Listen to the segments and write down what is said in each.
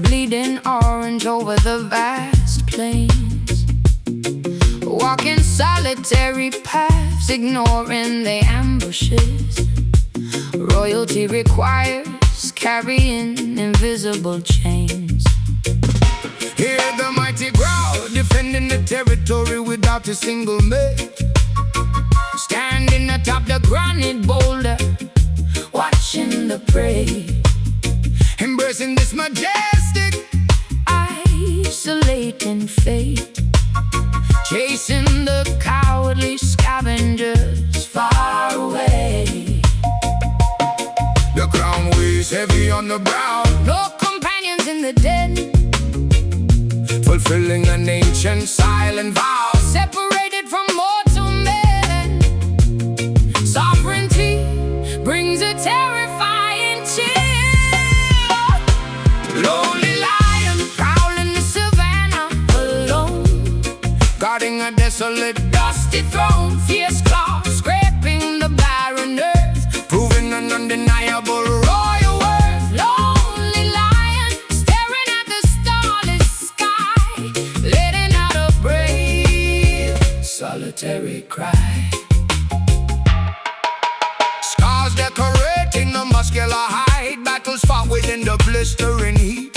bleeding orange over the vast plains, walking solitary paths, ignoring the ambushes. Royalty requires carrying invisible chains. Hear the mighty growl, defending the territory without a single mate. Standing atop the granite boulder, Watching the prey, embracing this majestic, isolating fate, chasing the cowardly scavengers far away. The crown weighs heavy on the brow, No companions in the den, fulfilling an ancient silent vow. separated from mortal men. Sovereignty brings a terrifying chill. Lonely lion, Prowling the savannah alone, guarding a desolate, dusty throne, fierce claws scraping the barren earth, proving an undeniable royal worth. lonely lion staring at the starless sky, letting out a brave, solitary cry. Scars decorating the muscular hide, battles fought within the blistering heat,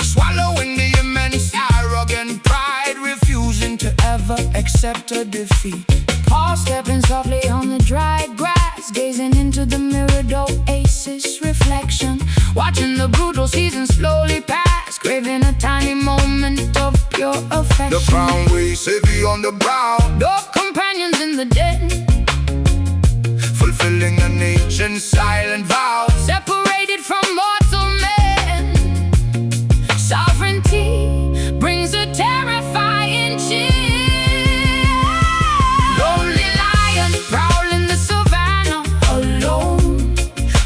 swallowing the immense arrogant pride, refusing to ever accept a defeat. Paul stepping softly on the dry grass, gazing into the mirrored oasis reflection, watching the brutal season slowly pass, craving a tiny moment of pure affection. The crown weighs heavy on the brow, No companions in the den, fulfilling an ancient silent vow. separated from mortal men. Sovereignty brings a terrifying chill. Lonely lion prowling the savannah alone,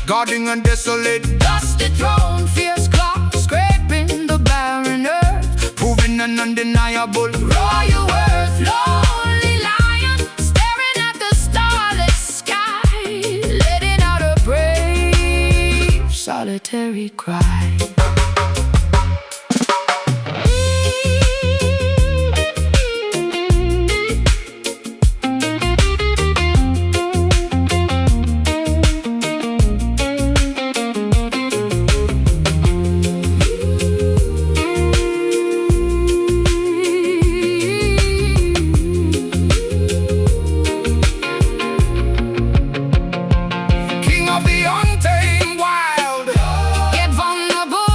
Guarding a desolate, dusty throne, fierce claws scraping the barren earth, proving an undeniable royal worth. Lonely lion staring at the starless sky, letting out a brave, solitary cry. king of the untamed wild. Get vulnerable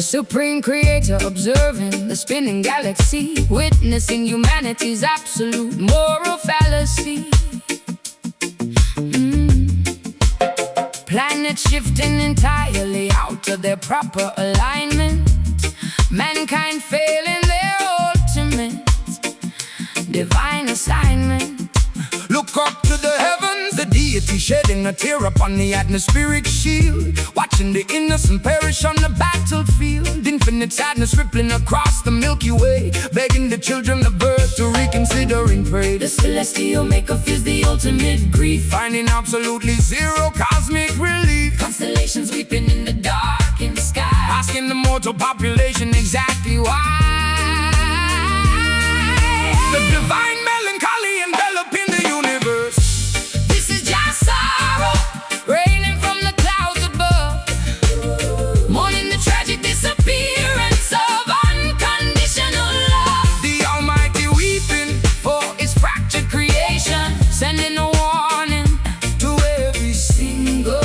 supreme creator observing the spinning galaxy, witnessing humanity's absolute moral fallacy. Planets shifting entirely out of their proper alignment, mankind failing their ultimate divine assignment. Look up to the heavens, the deity shedding a tear upon the atmospheric shield, watching the innocent perish on the battlefield. Infinite sadness rippling across the Milky Way, begging the children of earth to reconsider and pray. The celestial maker feels the ultimate grief, finding absolutely zero cosmic relief. Constellations weeping in the darkened sky, asking the mortal population exactly why. The divine melancholy enveloping the universe. This is just sorrow, raining from the clouds above, mourning the tragic disappearance of unconditional love. The Almighty weeping for His fractured creation, sending a warning to every single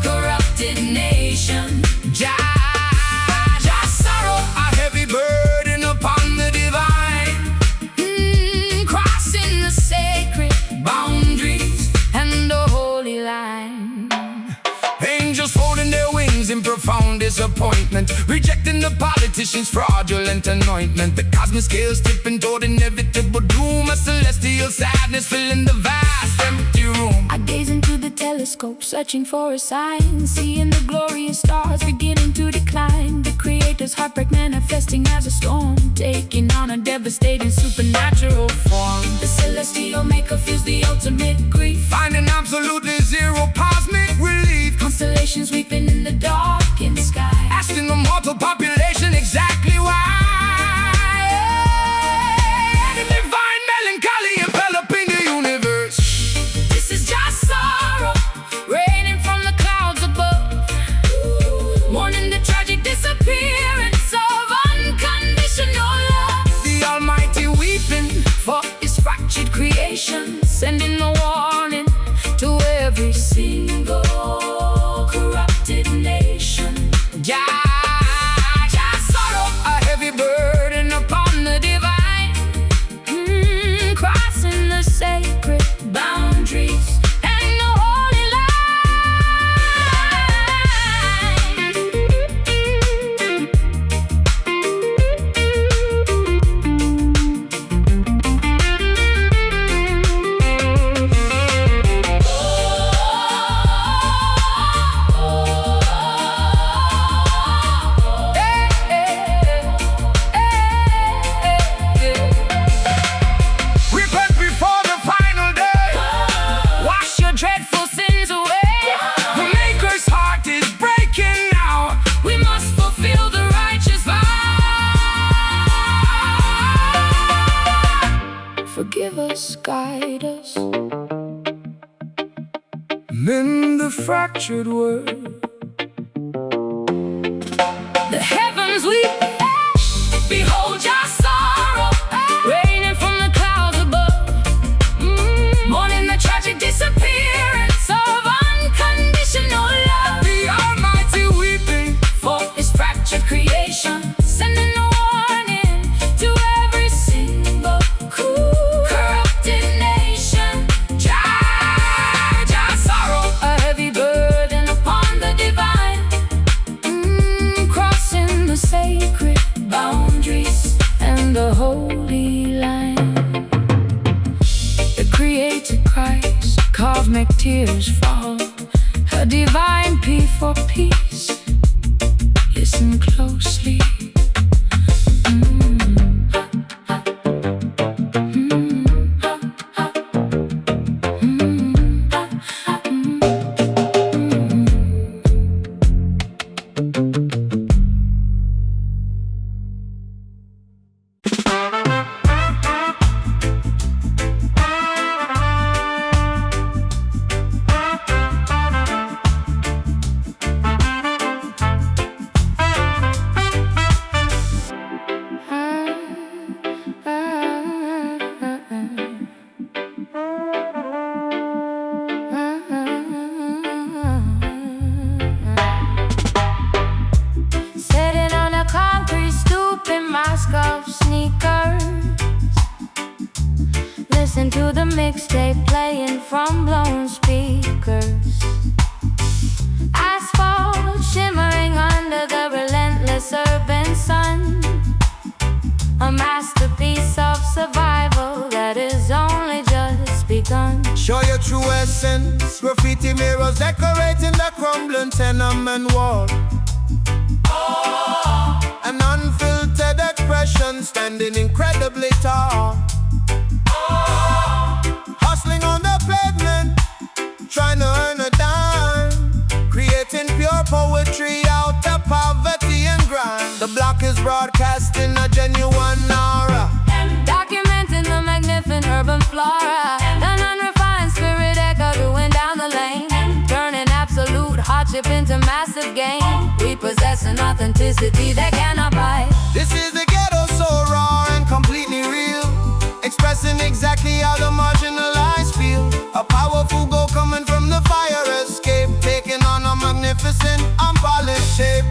corrupted nation. Just sorrow, a heavy burden upon the divine, crossing the sacred boundaries and the holy line. Angels folding their wings in profound disappointment, rejecting the politicians' fraudulent anointment. The cosmic scales tipping toward inevitable doom, a celestial sadness filling the vast empty room. I gaze into the telescope, searching for a sign, seeing the glorious stars beginning to decline. The Creator's heartbreak manifesting as a storm, taking on a devastating supernatural form. The celestial maker feels the ultimate grief, finding absolutely zero cosmic relief. Constellations weeping in the darkened sky, asking the mortal population exactly why. The divine melancholy enveloping the universe. This is just sorrow, raining from the clouds above, mourning the tragic disappearance of unconditional love. The Almighty weeping for His fractured creation, sending a warning to every single corrupted nation. Just sorrow, a heavy burden upon the divine, crossing the sacred boundaries and the holy dreadful sins away. The Maker's heart is breaking now. We must fulfill the righteous vow. Forgive us, guide us, mend the fractured world. The heavens weep, behold your sorrow, raining from the clouds above, mourning the tragic disappearance of unconditional love. The Almighty weeping for His fractured creation, sending a warning to every single corrupted nation. Just sorrow, A heavy burden upon the divine, crossing the sacred boundaries and the holy line. The Creator cries, cosmic tears fall, a divine plea for peace. Listen closely. to the mixtape playing from blown speakers. Asphalt shimmering under the relentless urban sun. A masterpiece of survival that is only just begun. Show your true essence. Graffiti mirrors decorating the crumbling tenement wall. An unfiltered expression standing incredibly tall. Hustling on the pavement, trying to earn a dime, creating pure poetry out of poverty and grime. The block is broadcasting a genuine aura, Documenting the magnificent urban flora. An unrefined spirit echoing down the lane, turning absolute hardship into massive gain. We possess an authenticity that cannot buy. This is the ghetto, so raw and completely real, expressing exactly how the marginalized feel. A powerful goal coming from the fire escape, taking on a magnificent, unpolished shape.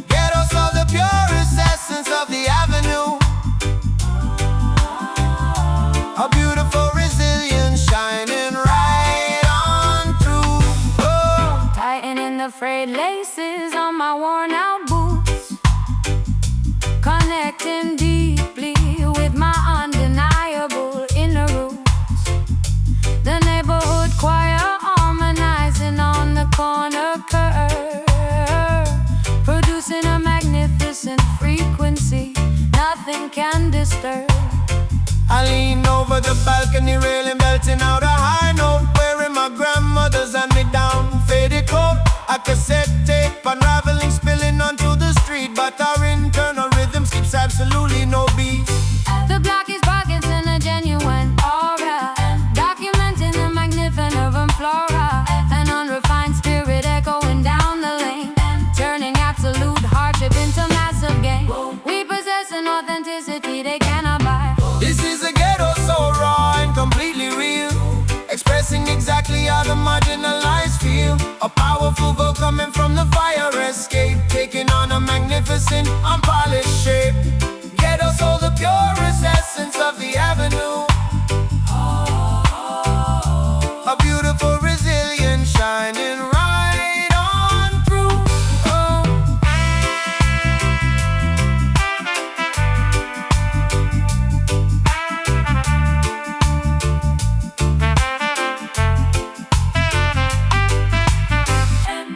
Ghetto saw the purest essence of the avenue, a beautiful resilience shining right on through. Oh. Tightening the frayed laces on my worn out boots, connecting deeply with my undeniable inner roots. The neighborhood choir harmonizing on the corner curve, producing a magnificent frequency nothing can disturb. I lean over the balcony railing, belting out a high note, wearing my grandmother's hand-me-down faded coat. A cassette tape unraveling, spilling onto the street, but our internal rhythm skips absolutely no beat. The block is broadcasting a genuine aura, documenting the magnificent urban flora. An unrefined spirit echoing down the lane, turning absolute hardship into massive gain. We possess an authenticity they cannot buy. This is a ghetto so raw and completely real, expressing exactly how the marginalized feel. A powerful vote coming from the fire escape, taking on a magnificent, unpolished shape. Ghetto so the purest essence of the avenue, a beautiful resilience shining right on through. Oh.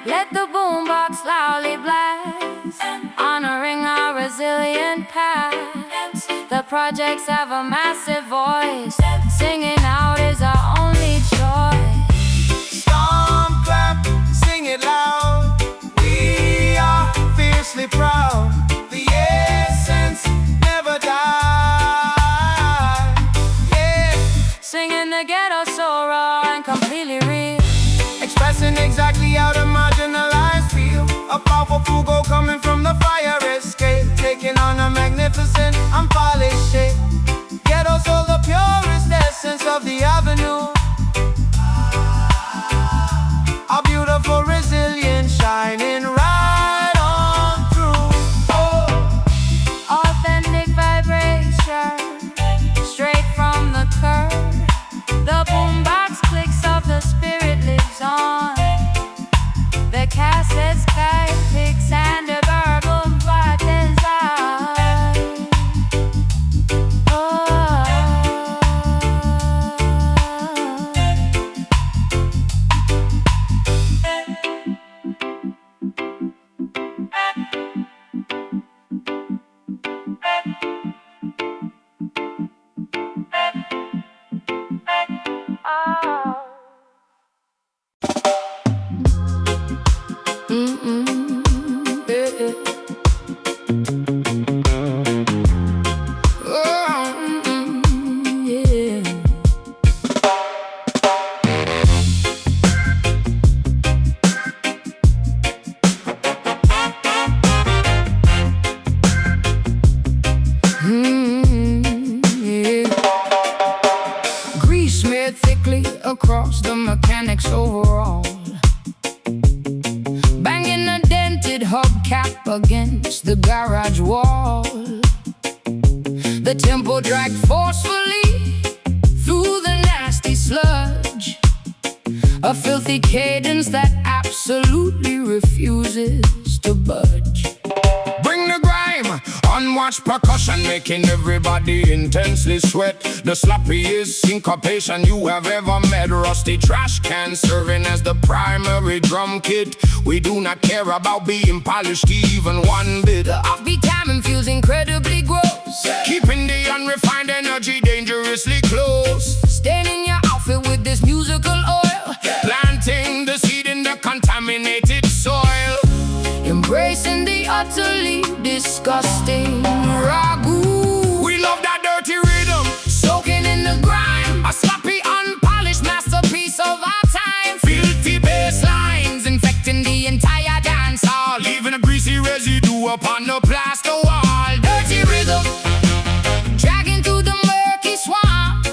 Let the boombox loudly blast, honoring our resilient past. The projects have a massive voice, singing out is our only choice. Stomp, clap, sing it loud. We are fiercely proud. The essence never dies. Yeah. Singing the ghetto so raw and completely real, Expressing exactly how the marginalized feel. A powerful goal coming from the fire escape, taking on a magnificent, unpolished shape. Ghetto so the purest essence of the avenue, a beautiful resilience shining right on through. Oh. authentic vibration, straight from the curb. The boombox clicks of the spirit lives on. The cassettes, kite picks, and the verbal vibe design. across the mechanic's overall, banging a dented hubcap against the garage wall. The tempo dragged forcefully through the sludge, a filthy cadence that absolutely refuses to budge. Bring the grime, unwatched percussion, making everybody intensely sweat. The sloppiest syncopation you have ever met. Rusty trash can serving as the primary drum kit. We do not care about being polished even one bit. The offbeat timing feels incredibly gross, Keeping the unrefined energy dangerously close. staining your outfit with this musical oil, Planting the seed in the contaminated soil. embracing the utterly disgusting ragu. We love that dirty rhythm, Soaking in the grime, a sloppy, unpolished masterpiece of our time. filthy bass lines, Infecting the entire dance hall, leaving a greasy residue upon the plaster wall. dirty rhythm, dragging through the murky swamp,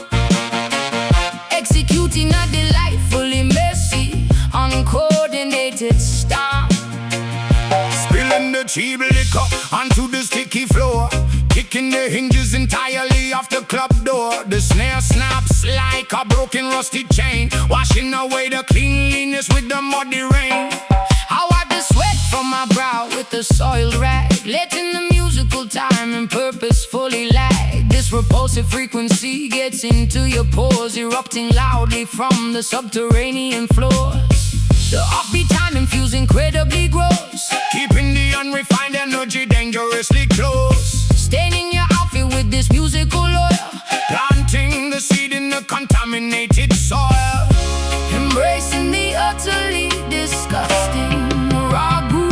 executing a delightfully messy, uncoordinated stomp. Spilling the cheap liquor onto the sticky floor, kicking the hinges entirely off the club door. The snare snaps like a broken rusty chain, washing away the cleanliness with the muddy rain. I wipe the sweat from my brow with a soiled rag, letting the musical timing purposefully lag. This repulsive frequency gets into your pores, erupting loudly from the subterranean floors. The offbeat timing feels incredibly gross, Keeping the unrefined energy dangerously close. staining your outfit with this musical oil, Planting the seed in the contaminated soil. embracing the utterly disgusting ragu.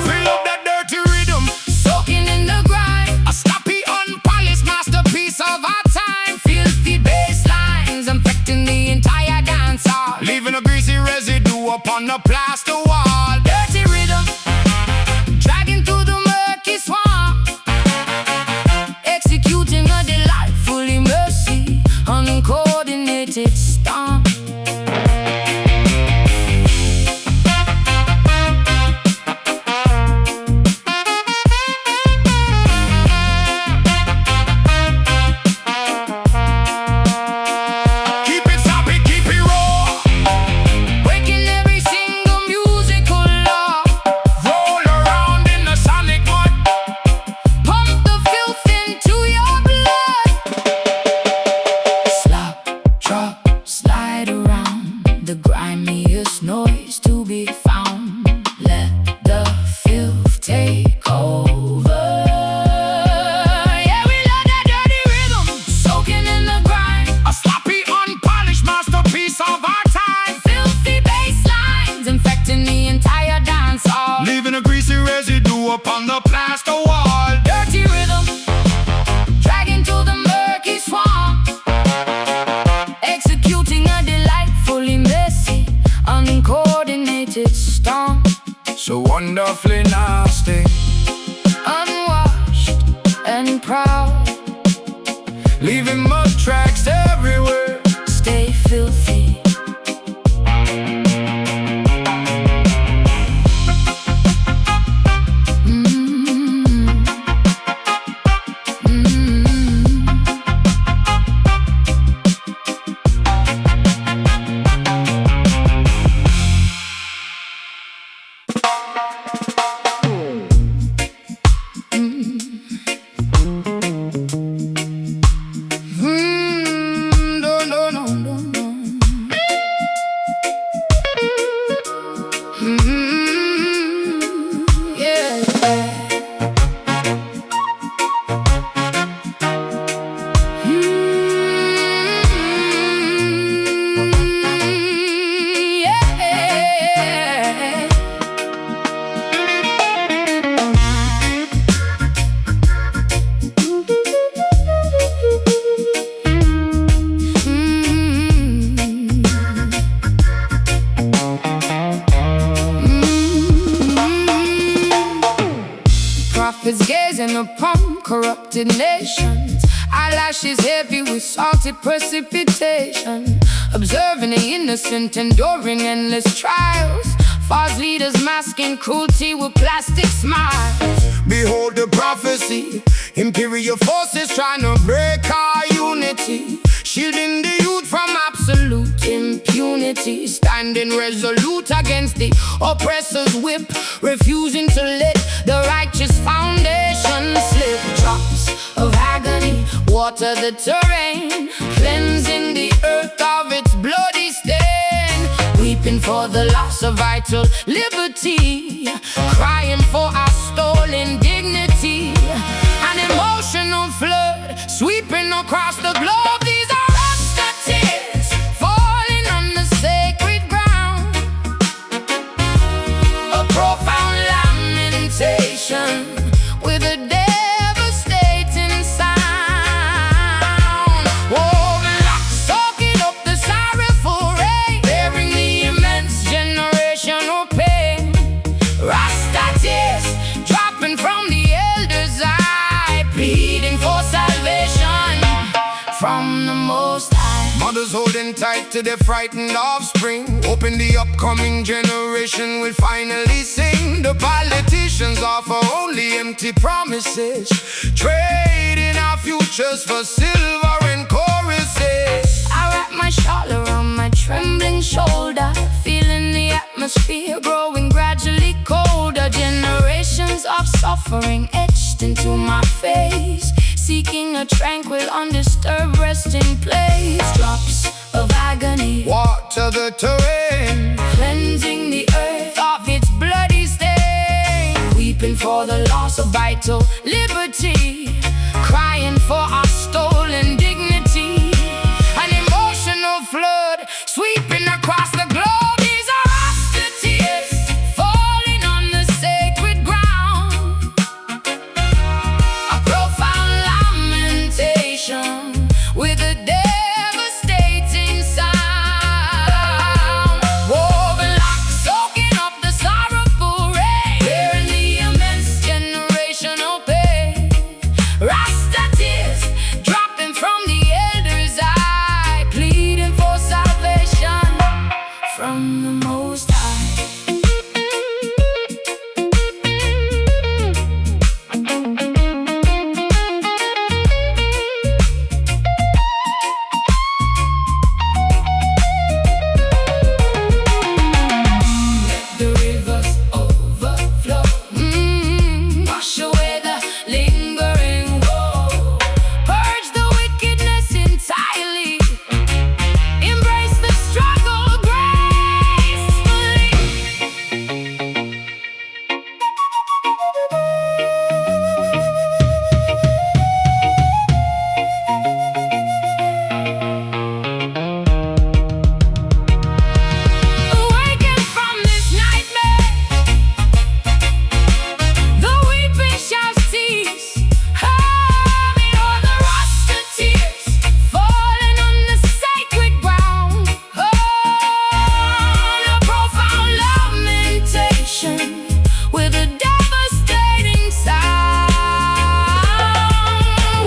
Fill up that dirty rhythm, Soaking in the grime, a sloppy, unpolished masterpiece of our time. filthy bass lines, infecting the entire dance hall, Leaving a greasy residue upon the plaster wall. dirty rhythm, dragging through the murky swamp, executing a delightfully messy, uncoordinated stomp. Keep it sloppy, keep it raw. Breaking every single musical law, Roll around in the sonic mud. pump the filth into your blood. Slop, drop, slide around, the grimiest noise to be found. Let the filth take over. Yeah, we love that dirty rhythm, soaking in the grime, A sloppy, unpolished masterpiece of our time. filthy bass lines, infecting the entire dance hall. Leaving a greasy residue upon the plaster wall. Dirty rhythm, dragging through the murky swamp, executing a delightfully messy, uncoordinated stomp. So wonderfully nasty, Unwashed and proud, leaving mud tracks everywhere. stay filthy. No, no, no, no, no. Yeah. Yeah. Prophets gazing upon corrupted nations, eyelashes heavy with salty precipitation, observing the innocent enduring endless trials, false leaders masking cruelty with plastic smiles. Behold the prophecy, imperial forces trying to break our unity, shielding the youth from absolute standing resolute against the oppressor's whip, refusing to let the righteous foundation slip. Drops of agony water the terrain, cleansing the earth of its bloody stain. Weeping for the loss of vital liberty, crying for our stolen dignity. An emotional flood sweeping across the globe. These are Rasta tears falling on the sacred ground, a profound lamentation with a devastating sound. Woven locks soaking up the sorrowful rain, bearing the immense generational pain. Rasta tears dropping from the elders' eye, pleading for salvation from the Most High. Mothers holding tight to their frightened offspring, hoping the upcoming generation will finally sing. The politicians offer only empty promises, trading our futures for silver and choruses. I wrap my shawl around my trembling shoulder, feeling the atmosphere growing gradually colder. Generations of suffering etched into my face, seeking a tranquil, undisturbed resting place. Drops of agony Water the terrain, cleansing the earth of its bloody stain. Weeping for the loss of vital liberty, crying for our stolen dignity. An emotional flood sweeping across the globe. These are Rasta tears falling on the sacred ground, a profound lamentation with a devastating sound. Woven locks soaking up the sorrowful rain, bearing the immense generational pain. Rasta tears dropping from the elders' eye, pleading for salvation from the Most High. The rivers overflow, wash away the lingering woe, purge the wickedness entirely, embrace the struggle gracefully. Awaken from this nightmare, the weeping shall cease. May all the Rasta tears falling on the sacred ground. A profound lamentation with a devastating sound.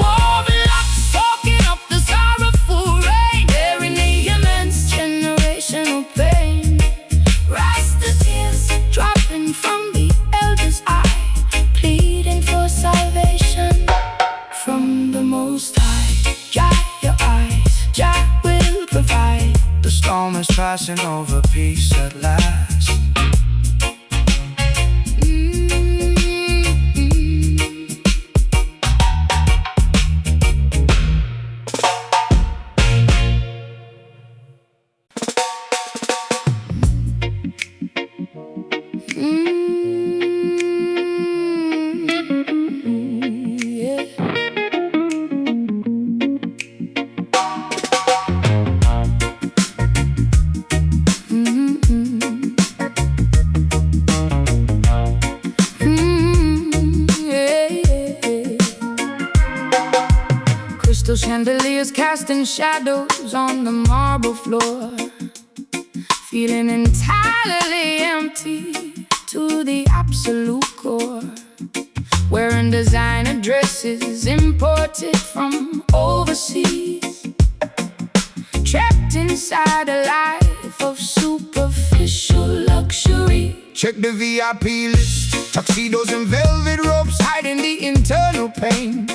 Woven locks soaking up the sorrowful rain, bearing the immense generational pain. Rasta tears dropping from the elders' eye, pleading for salvation from the Most High. Dry your eyes, Jah will provide. the storm is passing over, peace at last. Yeah. Crystal chandeliers casting shadows on the marble floor, feeling entirely empty to the absolute core. Wearing designer dresses imported from overseas, trapped inside a life of superficial luxury. Check the VIP list, tuxedos and velvet ropes hiding the internal pain.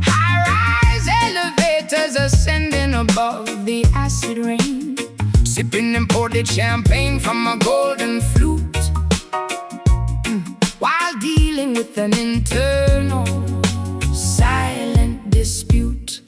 High-rise elevators ascending above the acid rain. sipping imported champagne from a golden flute, while dealing with an internal silent dispute.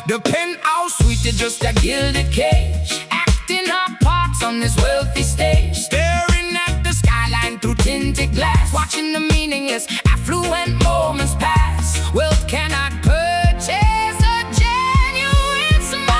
The penthouse suite is just a gilded cage, acting our parts on this wealthy stage, staring at the skyline through tinted glass, watching the meaningless affluent moments pass. Wealth cannot purchase a genuine smile.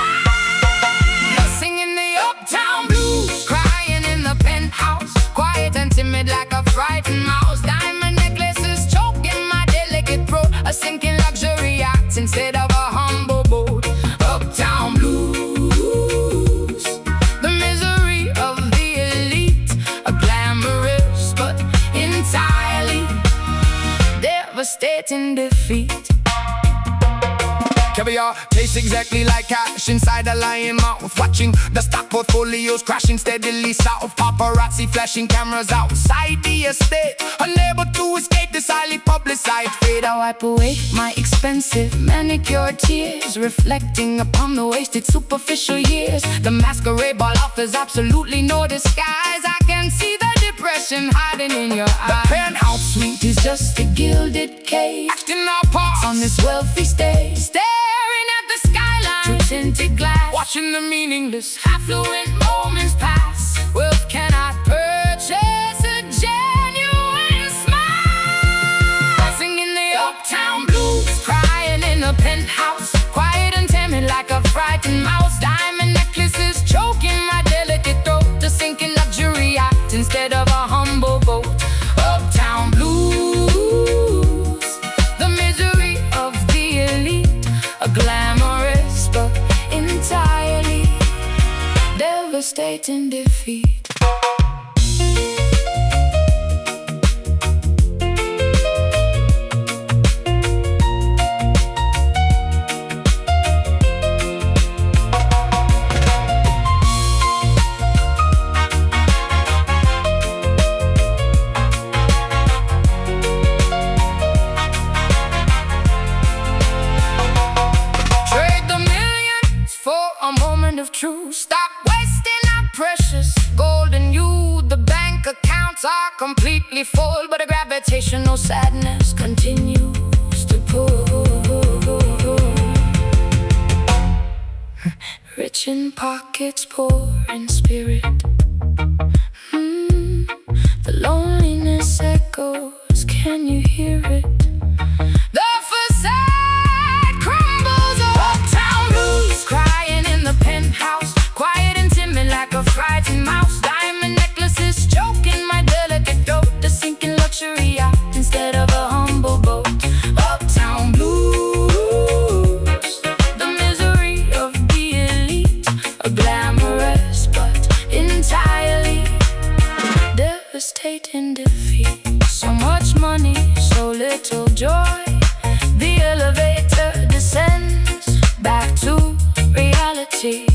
Singing the uptown blues, crying in the penthouse, quiet and timid like a frightened mouse. Diamond necklaces choking my delicate throat, a sinking luxury yacht instead of a humble boat. Uptown blues, the misery of the elite, a glamorous but entirely devastating defeat. Caviar tastes exactly like cash inside a lion mouth, watching the stock portfolios crashing steadily south. Paparazzi flashing cameras outside the estate, unable to escape this highly publicized fate. I wipe away my expensive manicured tears, reflecting upon the wasted superficial years. The masquerade ball offers absolutely no disguise. I can see the depression hiding in your eyes. The penthouse suite is just a gilded cage, acting our parts on this wealthy stage, staring at the skyline through tinted glass, watching the meaningless affluent moments pass. Wealth cannot purchase a genuine smile. Singing the uptown blues, crying in the penthouse, quiet and timid like a frightened mouse. Diamond necklaces choking my delicate throat, a sinking luxury yacht instead of a humble boat. Uptown blues, the misery of the elite, a glamorous but entirely devastating defeat. Of truth, stop wasting our precious gold and you. The bank accounts are completely full, but a gravitational sadness continues to pull. Rich in pockets, poor in spirit. The loneliness echoes, can you hear it? The facade crumbles, uptown blues, crying in the penthouse, quiet and timid like a frightened mouse. Diamond necklaces choking my delicate throat, a sinking luxury yacht instead of a humble boat. Uptown blues, the misery of the elite, a glamorous but entirely devastating defeat. So much money, so little joy. The elevator descends back to reality.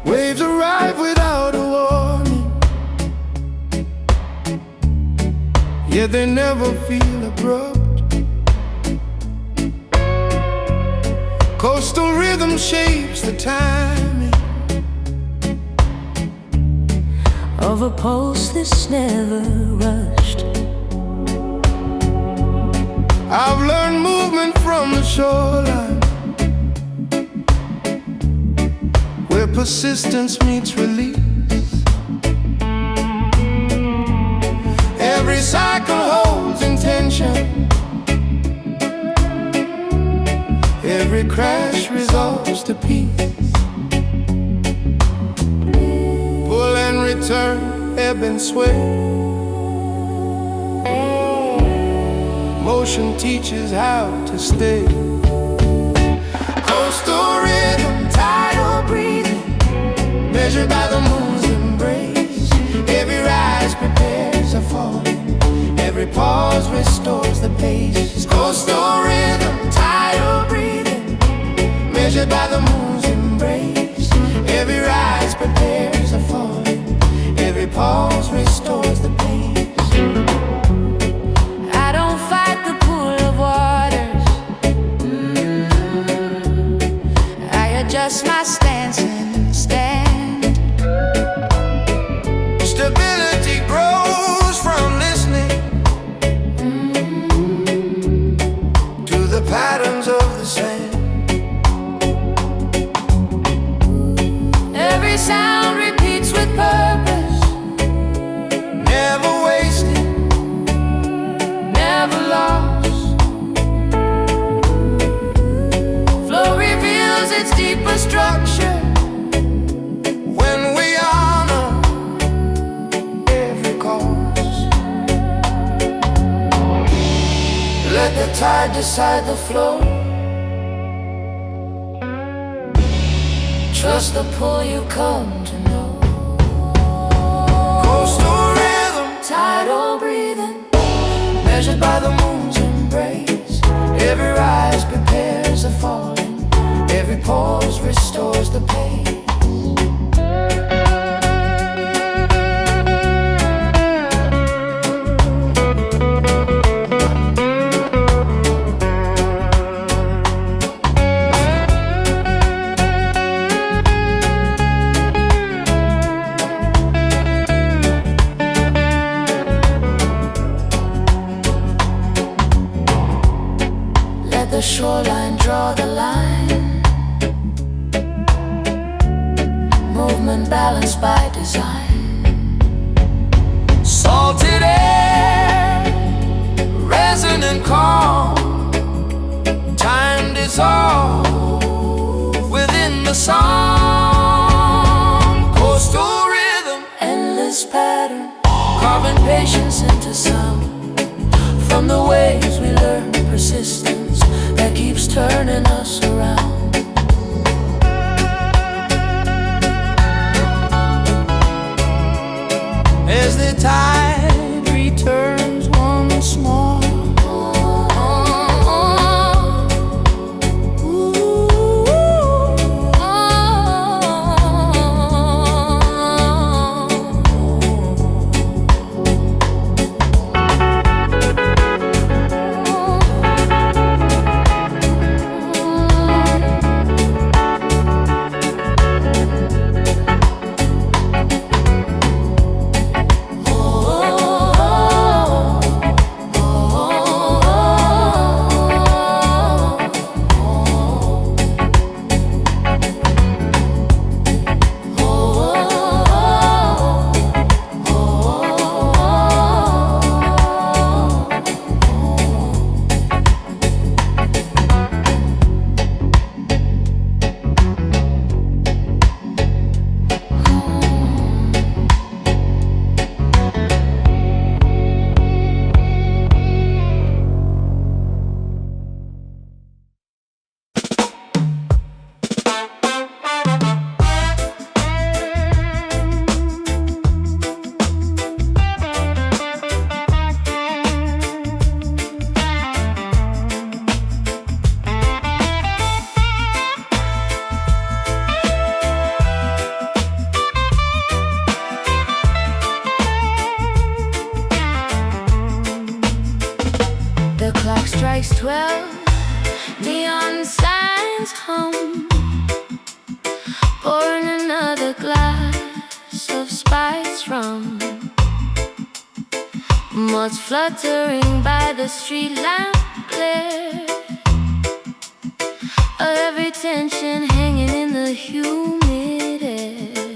Waves arrive without a warning, yet they never feel abrupt. Coastal rhythm shapes the timing of a pulse that's never rushed. I've learned movement from the shoreline, where persistence meets release. Every cycle holds intention, every crash resolves to peace. Pull and return, ebb and sway, ocean teaches how to stay. Coastal rhythm, tidal breathing, measured by the moon's embrace. Every rise prepares a fall, every pause restores the pace. Coastal rhythm, tidal breathing, measured by the moon's embrace. Every rise prepares a fall, every pause restores the pace. I don't fight the pool of waters. I adjust my stance and stand. Stability grows from listening to the patterns of the sand. Every sound repeats with purpose, Never wasted, never lost. Flow reveals its deeper structure. when we honor every cause. Let the tide decide the flow. Trust the pull you come to know. Coastal rhythm, Tidal breathing, measured by the moon's embrace. Every rise prepares a falling, every pause restores the pace. Let the shoreline draw the line, movement balanced by design. salted air, resonant calm, time dissolved within the song. Coastal rhythm, Endless pattern, carving patience into sound. From the waves we learn persistence that keeps turning us around. as the tide returns once more. The clock strikes 12, neon signs hum. Pouring another glass of spiced rum. Moths fluttering by the street lamp glare. Every tension hanging in the humid air.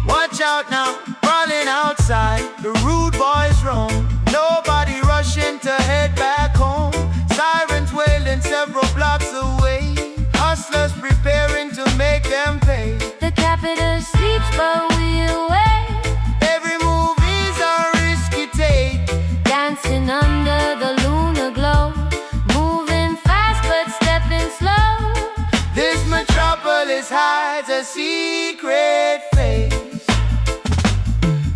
Watch out now, running outside, the rude boys roam. Nobody rushing to head back home. Sirens wailing several blocks away. Hustlers preparing to make them pay. The capital sleeps but we awake. Every move is a risky take. Dancing under the lunar glow. secret phase.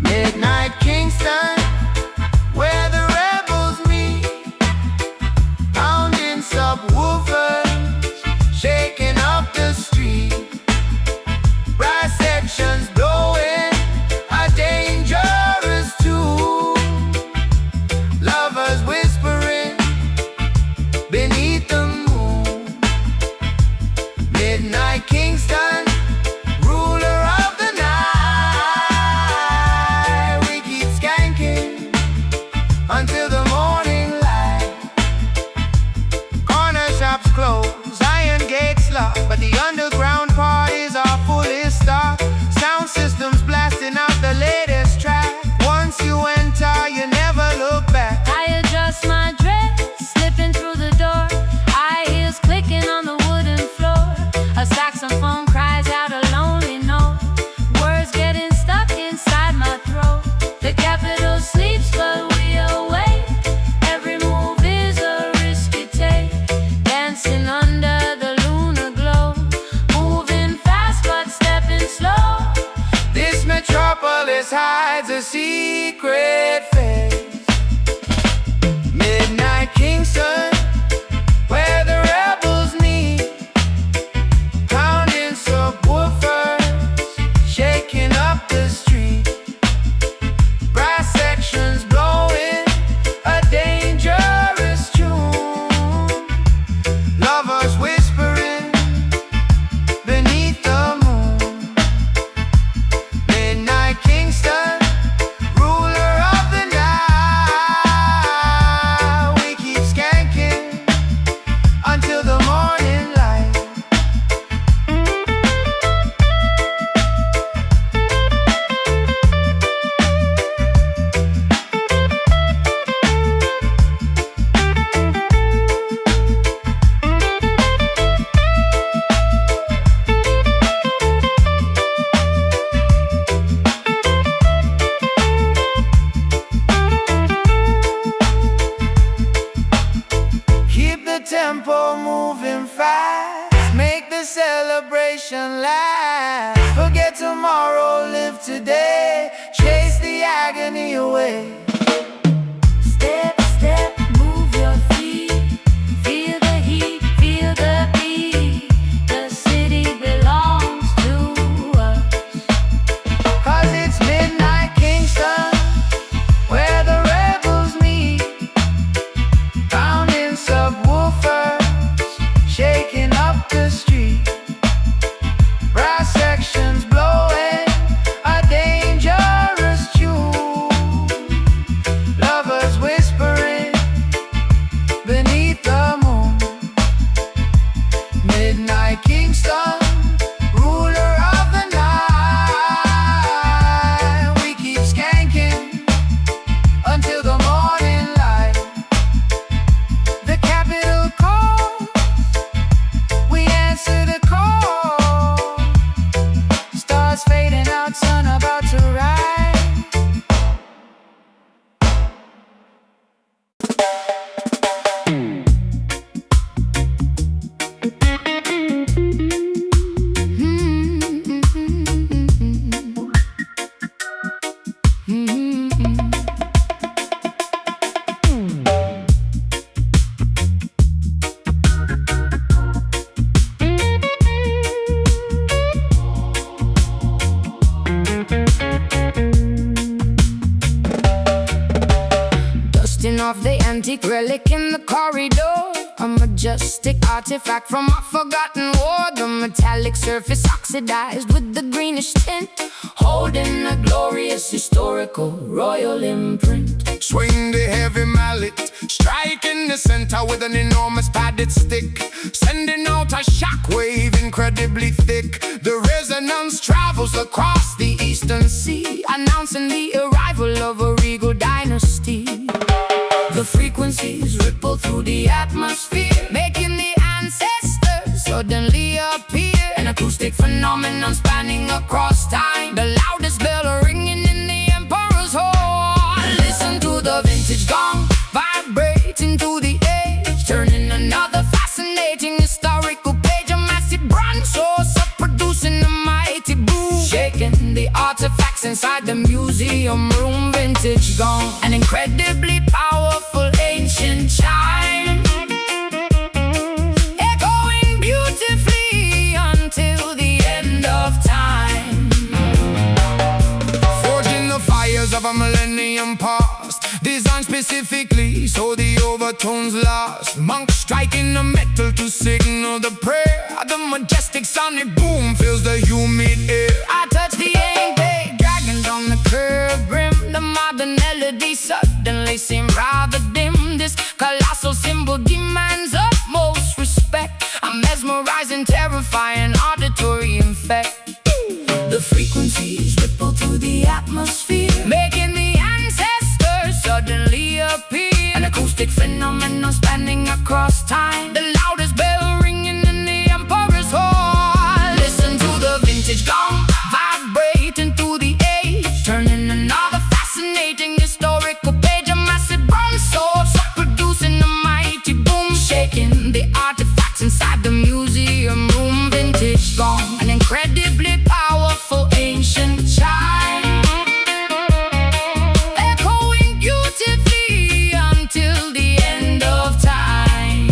Midnight Kingston, where the rebels meet, pounding subwoofers, shaking up the street. Brass sections blowing a dangerous tune. Lovers whispering beneath the moon. Midnight Kingston, ruler of the night. We keep skanking until the morning light. Corner shops close, iron gates locked, but the underground parties are fully stocked. Sound systems blasting out the latest track. Once you enter, you never look back. I adjust my dress, slipping through the door. High heels clicking on the wooden floor. A saxophone cries out a lonely note. Words getting stuck inside my throat. The capital sleeps, but we awake. Every move is a risky take. Dancing under the lunar glow. Moving fast, but stepping slow. This metropolis hides a secret phase. Midnight Kingston, where the rebels meet, pounding subwoofers, shaking up the street. Brass sections blowing a dangerous tune. Lovers whispering beneath the moon. Midnight Kingston, ruler of the night. We keep skanking until the morning light. Keep the tempo moving fast. Make the celebration last. Forget tomorrow, live today. Chase the agony away. Step, step, move your feet. Feel the heat, feel the beat. The city belongs to us. 'Cause it's Midnight Kingston, where the rebels meet, pounding subwoofers, shaking up the street. Brass sections blowing a dangerous tune. Lovers whispering beneath the moon. Midnight Kingston, ruler of the night. We keep skanking until the morning light. The capital calls, we answer the call. Stars fading out, sun about to rise. Dusting off the antique relic in the corridor. A majestic artifact from a forgotten war. The metallic surface oxidized with the greenish tint, holding a glorious historical royal imprint. Swing the heavy mallet, strike in the center with an enormous padded stick, sending out a shockwave incredibly thick. The resonance travels across the eastern sea, announcing the arrival of a regal dynasty. The frequencies ripple through the atmosphere, making the ancestors suddenly appear. An acoustic phenomenon spanning across time, the loudest bell ringing in the emperor's hall. Listen to the vintage gong vibrating through the age, turning another fascinating historical page. A massive bronze source of producing the might. inside the museum room, vintage gong, an incredibly powerful ancient chime, echoing beautifully until the end of time. Forging the fires of a millennium past, designed specifically so the overtones last. Monks striking the metal to signal the prayer. The majestic sonic boom fills the humid air. I touch the ancient dragons on the curved brim. The modern melody suddenly seemed rather dim. This colossal symbol demands utmost respect. A mesmerizing, terrifying auditory effect. The frequencies ripple through the atmosphere, making the ancestors suddenly appear. An acoustic phenomenon spanning across time. The loudest bell ringing in the emperor's hall. Listen to the vintage gong vibrating through the age, turning another fascinating historical page. A massive bronze sword producing a mighty boom, shaking the artifacts inside the museum room. Vintage gong, an incredibly powerful ancient chime, echoing beautifully until the end of time.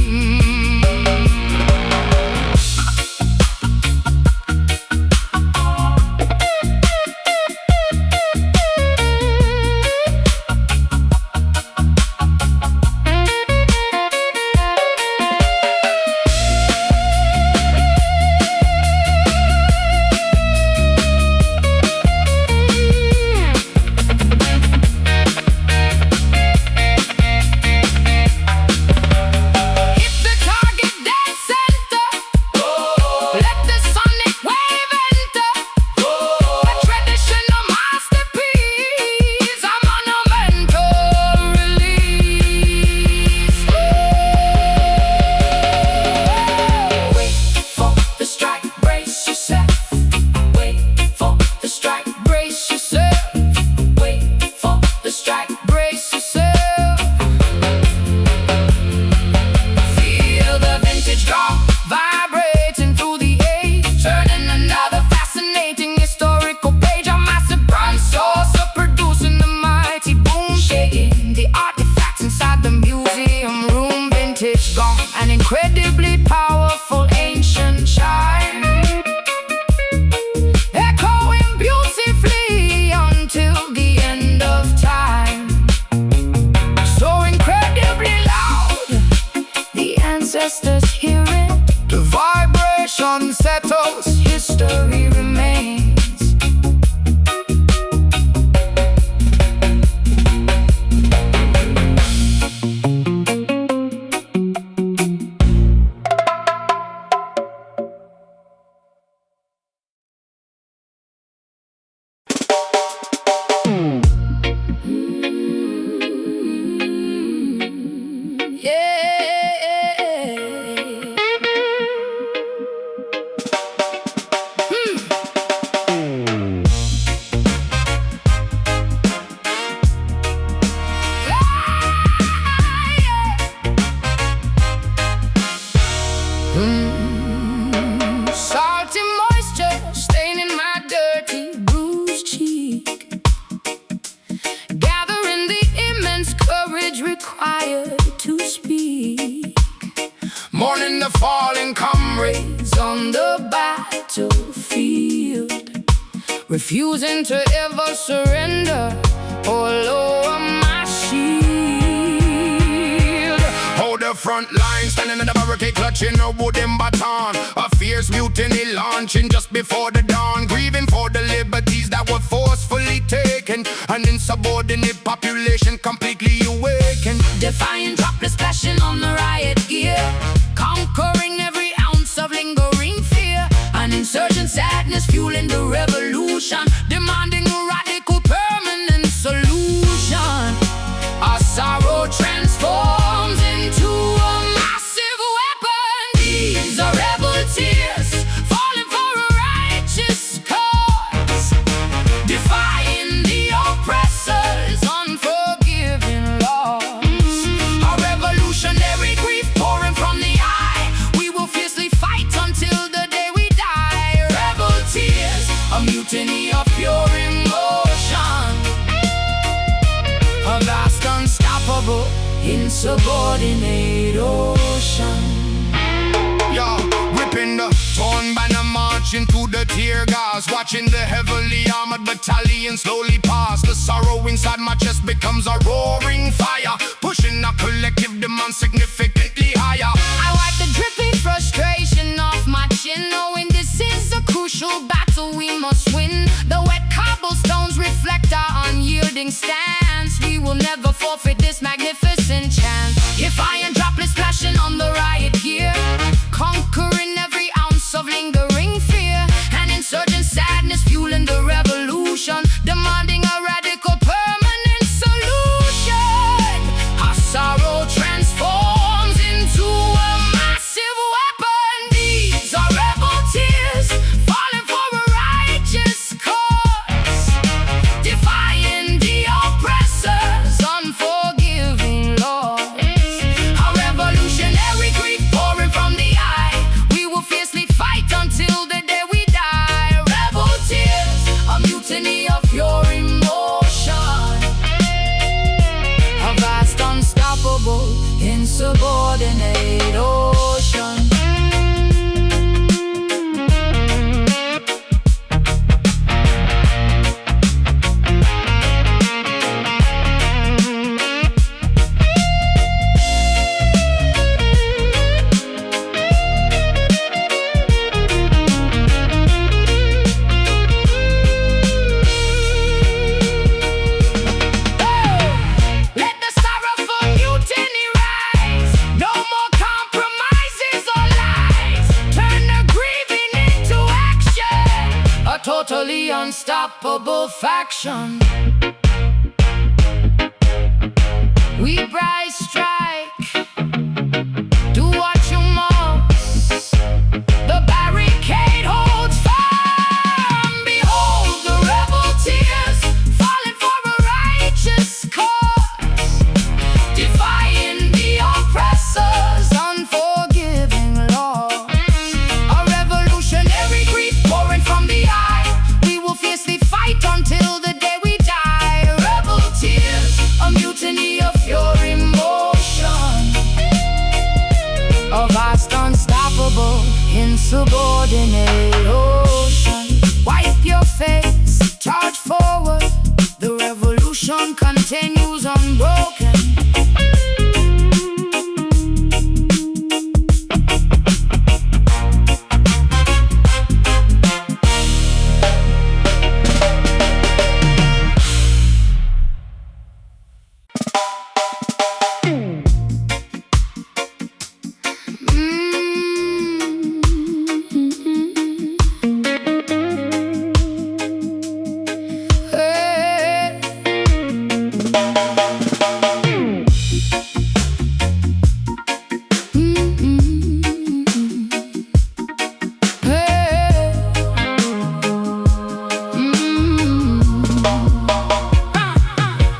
An incredibly powerful ancient chime, echoing beautifully until the end of time. So incredibly loud, the ancestors hear it. The vibration settles, History remains. Salty moisture staining my dirty bruised cheek, gathering the immense courage required to speak. mourning the fallen comrades On the battlefield, refusing to ever surrender or lower my shield. Hold the front line, standing in the barricade, clutching a wooden baton. A fierce mutiny launching just before the dawn, grieving for the liberties that were forcefully taken. An insubordinate population completely awakened, Defying droplets splashing on the riot gear, conquering every ounce of lingering fear. An insurgent sadness fueling the revolution, demanding a radical permanent solution. Our sorrow transforms into a massive weapon. These are rebel tears falling for a righteous cause, defying the oppressor's unforgiving laws. A revolutionary grief pouring from the eye, we will fiercely fight until the day we die. Rebel tears, a unstoppable, insubordinate ocean. Yeah, ripping the torn banner, marching through the tear gas, watching the heavily armored battalion slowly pass. The sorrow inside my chest becomes a roaring fire, pushing a collective demand significantly higher. I wipe the dripping frustration off my chin, knowing this is a crucial battle we must win. The wet cobblestones reflect our unyielding stance. We will never forfeit this magnificent chance. If iron droplets splashing on the riot gear, conquering every ounce of lingering fear, and insurgent sadness fueling the revolution, demanding a radical permanent solution. Our sorrow transforms into a massive weapon. These are rebel tears falling for a righteous cause, defying the oppressor's unforgiving laws. A revolutionary grief pouring from the eye, we will fiercely fight until the day we die. Rebel tears, a mutiny of pure emotion, a vast, unstoppable, insubordinate ocean. Let the sorrowful mutiny rise. No more compromises or lies. Turn the grieving into action, a totally unstoppable faction. We rise, strike, do what you must. The barricade holds firm. Behold the rebel tears falling for a righteous cause, defying the oppressor's unforgiving laws. A revolutionary grief pouring from the eye, we will fiercely fight until the day we die. Rebel tears, a mutiny of pure emotion, a vast, unstoppable, insubordinate ocean. Wipe your face, charge forward, the revolution continues unbroken.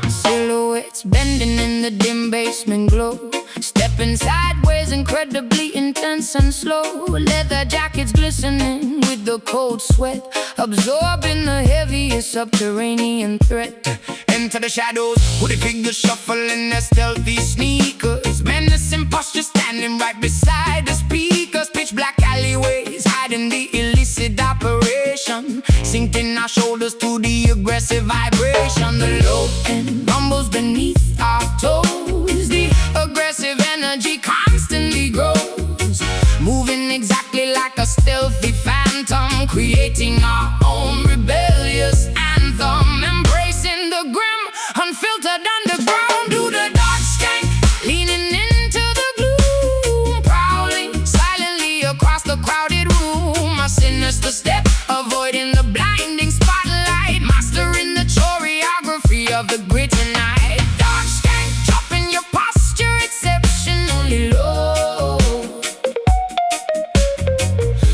Silhouettes bending in the dim basement glow, stepping sideways, incredibly intense and slow. Leather jackets glistening with the cold sweat, absorbing the heaviest subterranean threat. Into the shadows, hooded figures shuffling their stealthy sneakers, menacing posture standing right beside the speakers. Pitch black alleyways hiding the illicit operation, sinking our shoulders to the aggressive vibration. The low end rumbles beneath our toes, the aggressive energy constantly grows, moving exactly like a stealthy phantom, creating our own rebellious anthem, embracing the grim, unfiltered underground. Do the dark stank, leaning into the gloom, prowling silently across the crowded room. A sinister step, avoiding the blinding spotlight, mastering the choreography of the gritty night. Dark stank, chopping your posture exceptionally low,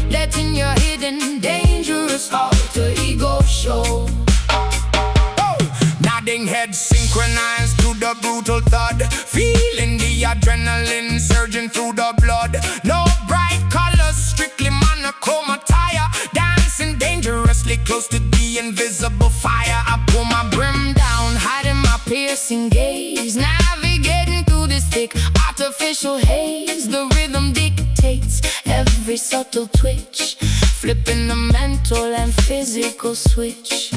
letting your hidden dangerous alter ego show. Nodding heads synchronized to the brutal thud, feeling the adrenaline surging through the blood. No bright colors, strictly monochrome attire, dancing dangerously close to the invisible fire. I pull my brim down, hiding my piercing gaze, navigating music, artificial haze. The rhythm dictates every subtle twitch, flipping the mental and physical switch.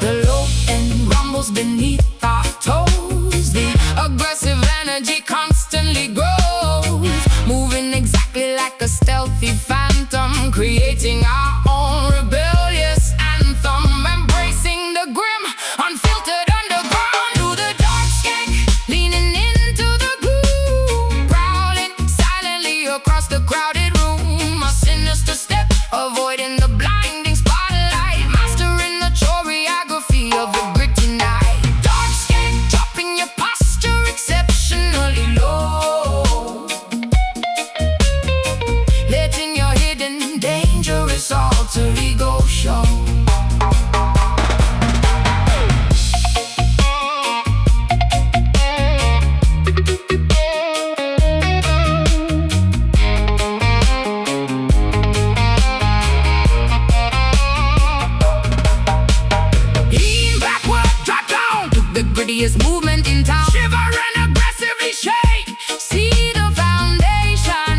The low end rumbles beneath our toes. The aggressive energy constantly grows, moving exactly like a stealthy phantom, creating our own rebellious anthem, embracing the grim, unfiltered underground. Through the dark skank, leaning into the gloom, prowling silently across the crowded room. A sinister step, avoiding the blinding spotlight, mastering the choreography of the gritty night. Dark skank, dropping your posture exceptionally low, letting your hidden dangerous alter ego show. Lean backward, drop down, took the grittiest movement in town. Shiver and aggressively shake, see the foundation,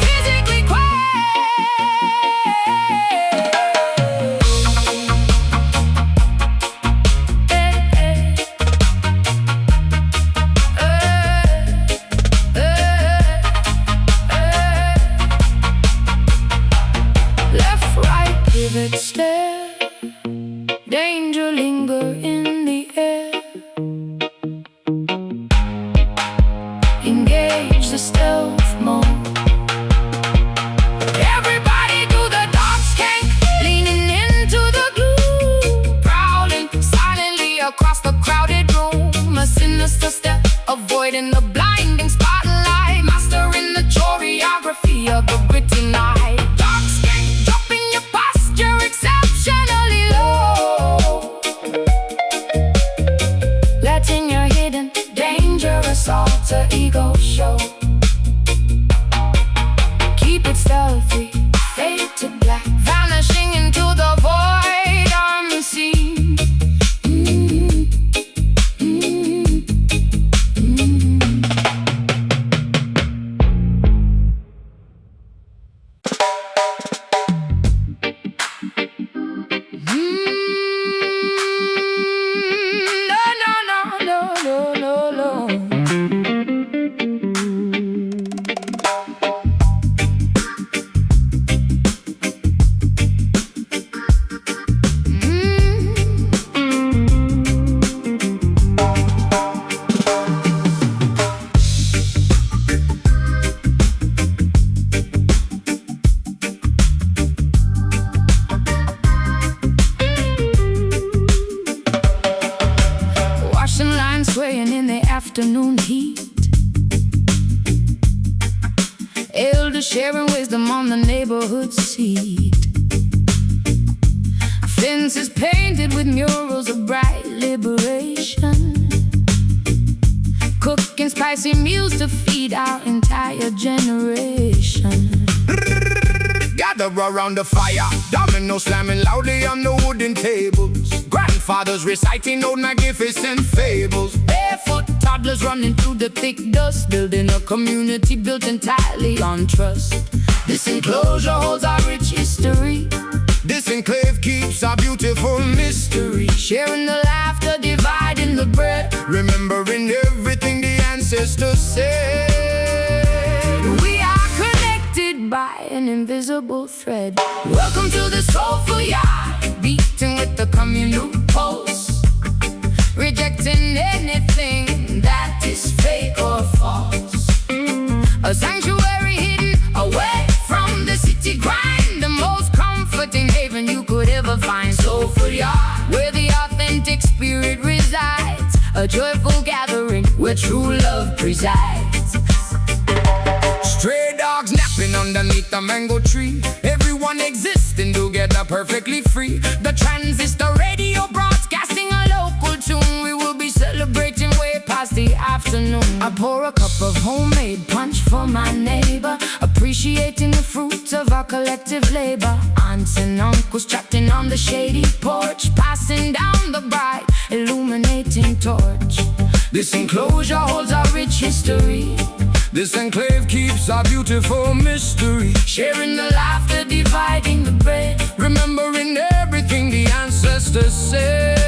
physically left, right, pivot, stare, danger linger in the air. Engage the stealth mode. Everybody do the dark skank, leaning into the gloom, prowling silently across the crowded room. A sinister step, avoiding the blinding spotlight, mastering the choreography of the gritty night. Dark skank, dropping your posture exceptionally low, letting your hidden dangerous alter ego show. Keep it stealthy, fade to black, vanishing into the void unseen. No. Washing lines swaying in the afternoon heat, elders sharing wisdom on the neighborhood seat. Fences painted with murals of bright liberation, cooking spicy meals to feed our entire generation. Gather around the fire, domino slamming loudly on the wooden tables. Grandfathers reciting old magnificent fables. Barefoot toddlers running through the thick dust, building a community built entirely on trust. This enclosure holds our rich history, This enclave keeps our beautiful mystery. sharing the laughter, dividing the bread, Remembering everything the ancestors said. we are connected by an invisible thread. Welcome to the soulful yard, beating with the communal pulse, rejecting anything that is fake or false. A sanctuary hidden away from the city grind, the most comforting haven you could ever find. Soulful yard, where the authentic spirit resides, a joyful gathering where true love presides. Stray dogs napping underneath the mango tree, everyone existing together perfectly free. The transistor radio broadcasting a local tune, we will be celebrating way past the afternoon. I pour a cup of homemade punch for my neighbor, appreciating the fruits of our collective labor. Aunts and uncles chatting on the shady porch, passing down the bright illuminating torch. This enclosure holds our rich history. This enclave keeps our beautiful mystery. Sharing the laughter, dividing the bread, remembering everything the ancestors said.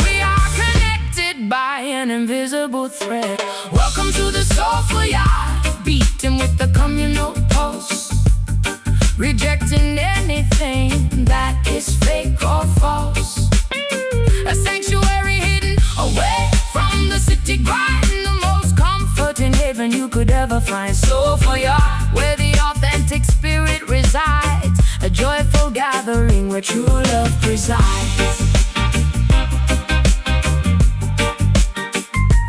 We are connected by an invisible thread. Welcome to the soulful yard, beating with the communal pulse, rejecting anything that is fake or false. A sanctuary hidden away from the city grind, the most comforting haven you could ever find. Soulful yard, where the authentic spirit resides, a joyful gathering where true love presides.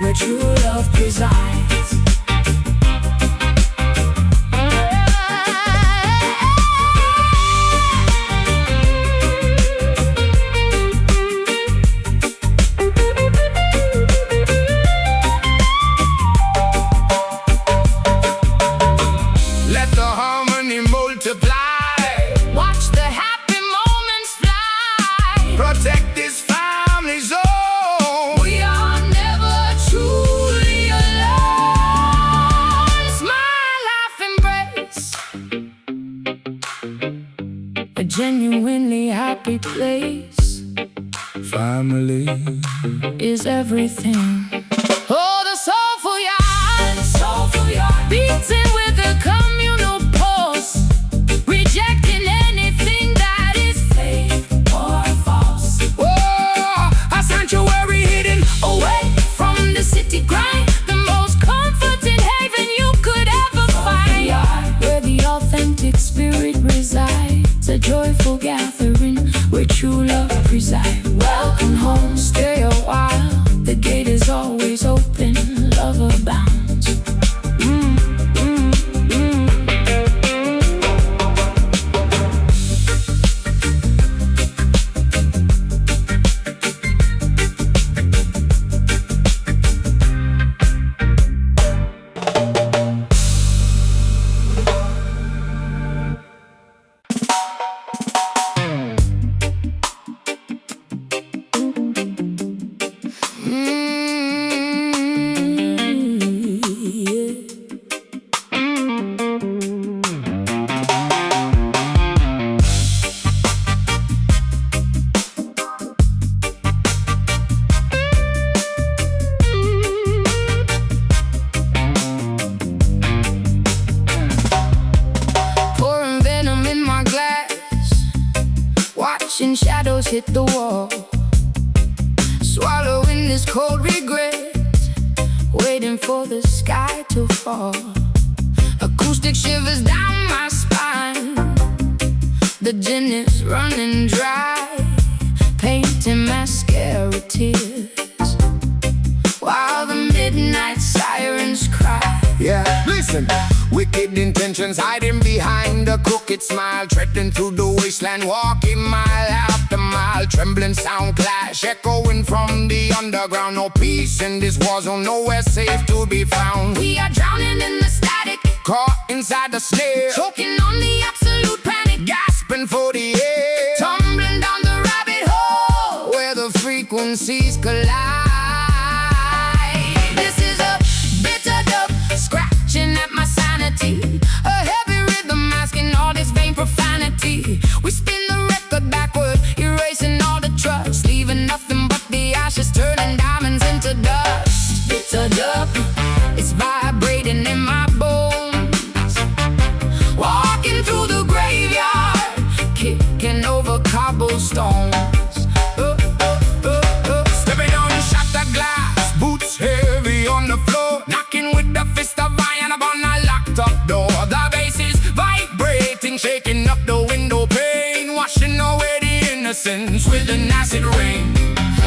Where true love presides. Protect this family zone. We are never truly alone. Smile, laugh, embrace. A genuinely happy place. Family is everything. Oh, the soulful yard, beating with a communal pulse, rejecting anything that is fake or false. Oh, a sanctuary hidden away from the city grind, the most comforting haven you could ever find. Where the authentic spirit resides, a joyful gathering where true love presides. Welcome home, stay a while, the gate is always open, love abounds. Watching shadows hit the wall, swallowing this cold regret, waiting for the sky to fall. Acoustic shivers down my spine, the gin is running dry, painting mascara tears, while the midnight sirens cry. Yeah, listen. Wicked intentions hiding behind a crooked smile, treading through the wasteland, walking mile after mile. Trembling sound clash, echoing from the underground. No peace in this war zone, nowhere safe to be found. We are drowning in the static, caught inside the snare, choking on the absolute panic, gasping for the air, tumbling down the rabbit hole where the frequencies collide. This is a bitter dub, scratching at my sanity, a heavy rhythm masking all this vain profanity. We spin the record backward, erasing all the trust, leaving nothing but the ashes, turning diamonds into dust. Bitter dub, it's vibrating in my bones, walking through the graveyard, kicking over cobblestones. Stepping on shattered glass, boots heavy on the floor, knocking with the fist of iron upon a locked up door. The bass is vibrating, shaking up the window pane, washing away the innocence with an acid rain.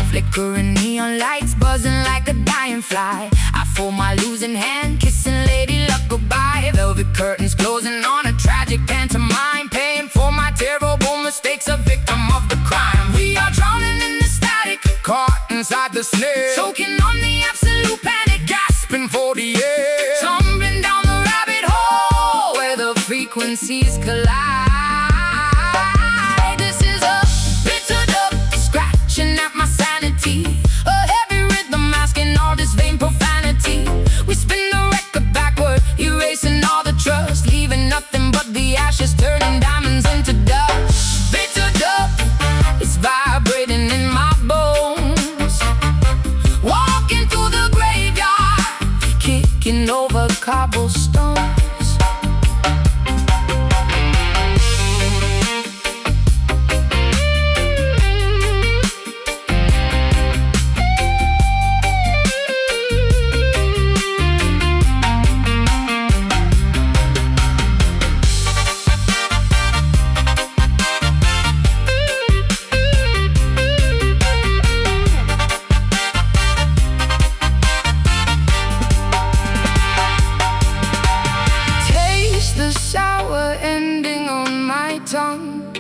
Flickering neon lights, buzzing like a dying fly. I fold my losing hand, kissing Lady Luck goodbye. Velvet curtains closing on a tragic pantomime, paying for my terrible mistakes, a victim of the crime. We are drowning in the static, caught inside the snare, choking on the absolute panic, gasping for the air, tumbling down the rabbit hole where the frequencies collide. This is a bitter dub, scratching at my sanity, a heavy rhythm masking creaking over cobblestones.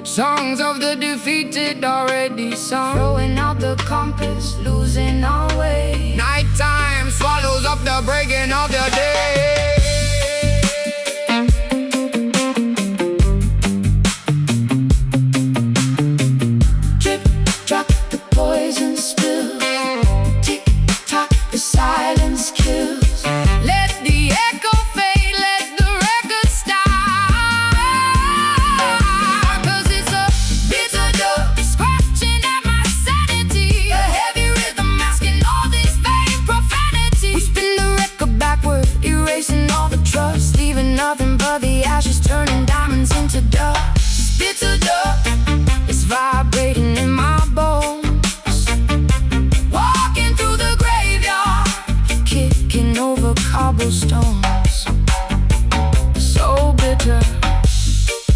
Songs of the defeated already sung, throwing out the compass, losing our way. Nighttime swallows up the breaking of the day. Drip, drop, the poison spill. Tick tock, the silence kills. Let the echo fade, let the record stop. Leaving nothing but the ashes, turning diamonds into dust. Bitter dust, it's vibrating in my bones. Walking through the graveyard, kicking over cobblestones. So bitter,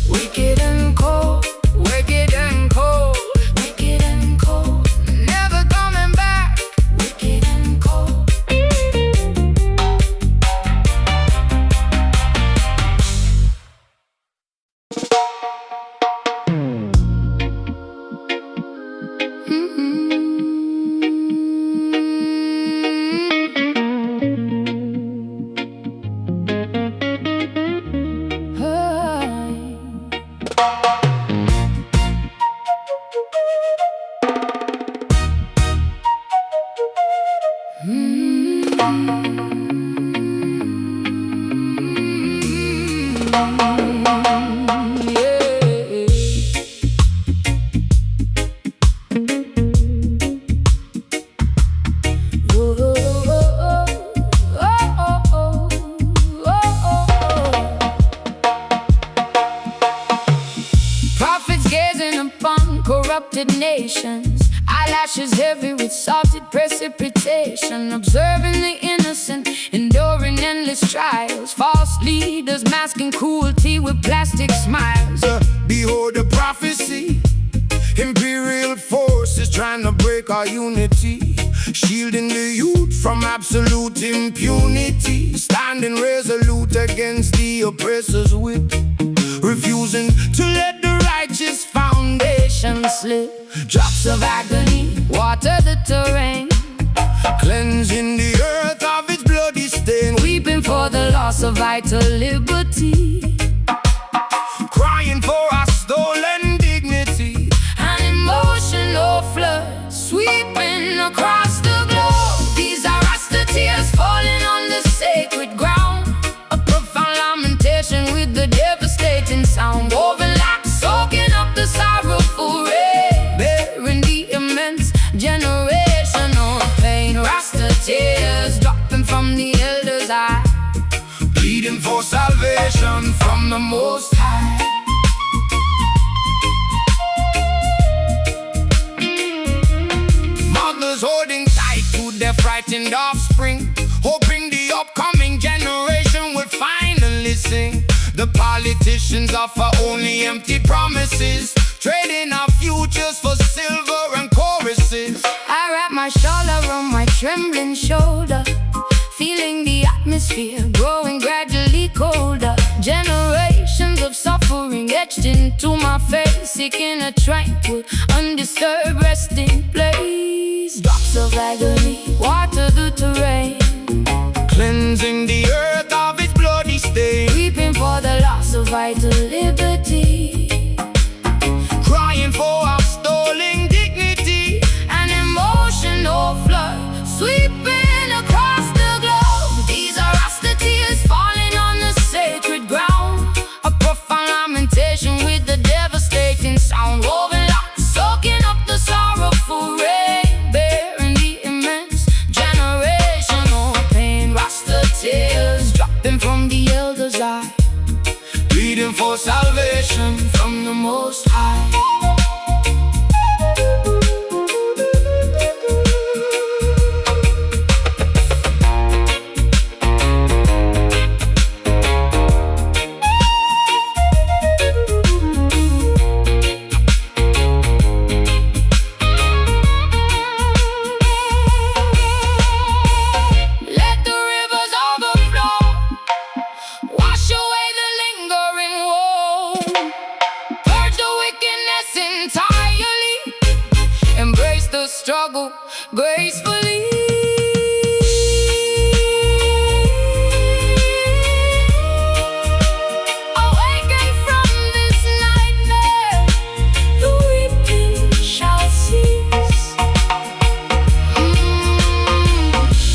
wicked and cold, wicked and cold, wicked and cold. Never coming back, wicked and cold. Corrupted nations, eyelashes heavy with salted precipitation, observing the innocent, enduring endless trials, false leaders masking cruelty with plastic smiles. Behold the prophecy, imperial forces trying to break our unity, shielding the youth from absolute impunity, standing resolute against the oppressor's whip, refusing to let the righteous foundation slip. Drops of agony water the terrain, cleansing the earth of its bloody stain, weeping for the loss of vital liberty, crying for our stolen dignity. An emotional flood sweeping across the globe. These are Rasta tears falling on the sacred ground, a profound lamentation with the devastating sound, woven like soaking up the sorrowful rain, bearing the immense generational pain. Rasta tears dropping from the elders' eye, pleading for salvation from the Most High. Mothers holding tight to their frightened offspring, hoping the upcoming generation will finally sing. The politicians offer only empty promises, trading our futures for silver and choruses. I wrap my shawl around my trembling shoulder, feeling the atmosphere growing gradually colder. Generations of suffering etched into my face, seeking a tranquil, undisturbed resting place. Drops of agony water the terrain, cleansing the earth of its bloody stain, weeping for the loss of vital liberty, crying for our stolen dignity. an emotional flood sweeping across the globe. These are Rasta tears falling on the sacred ground, a profound lamentation with the devastating sound, woven like soaking up the sorrowful rain, bearing the immense Most High. Struggle gracefully. Awaken from this nightmare, the weeping shall cease.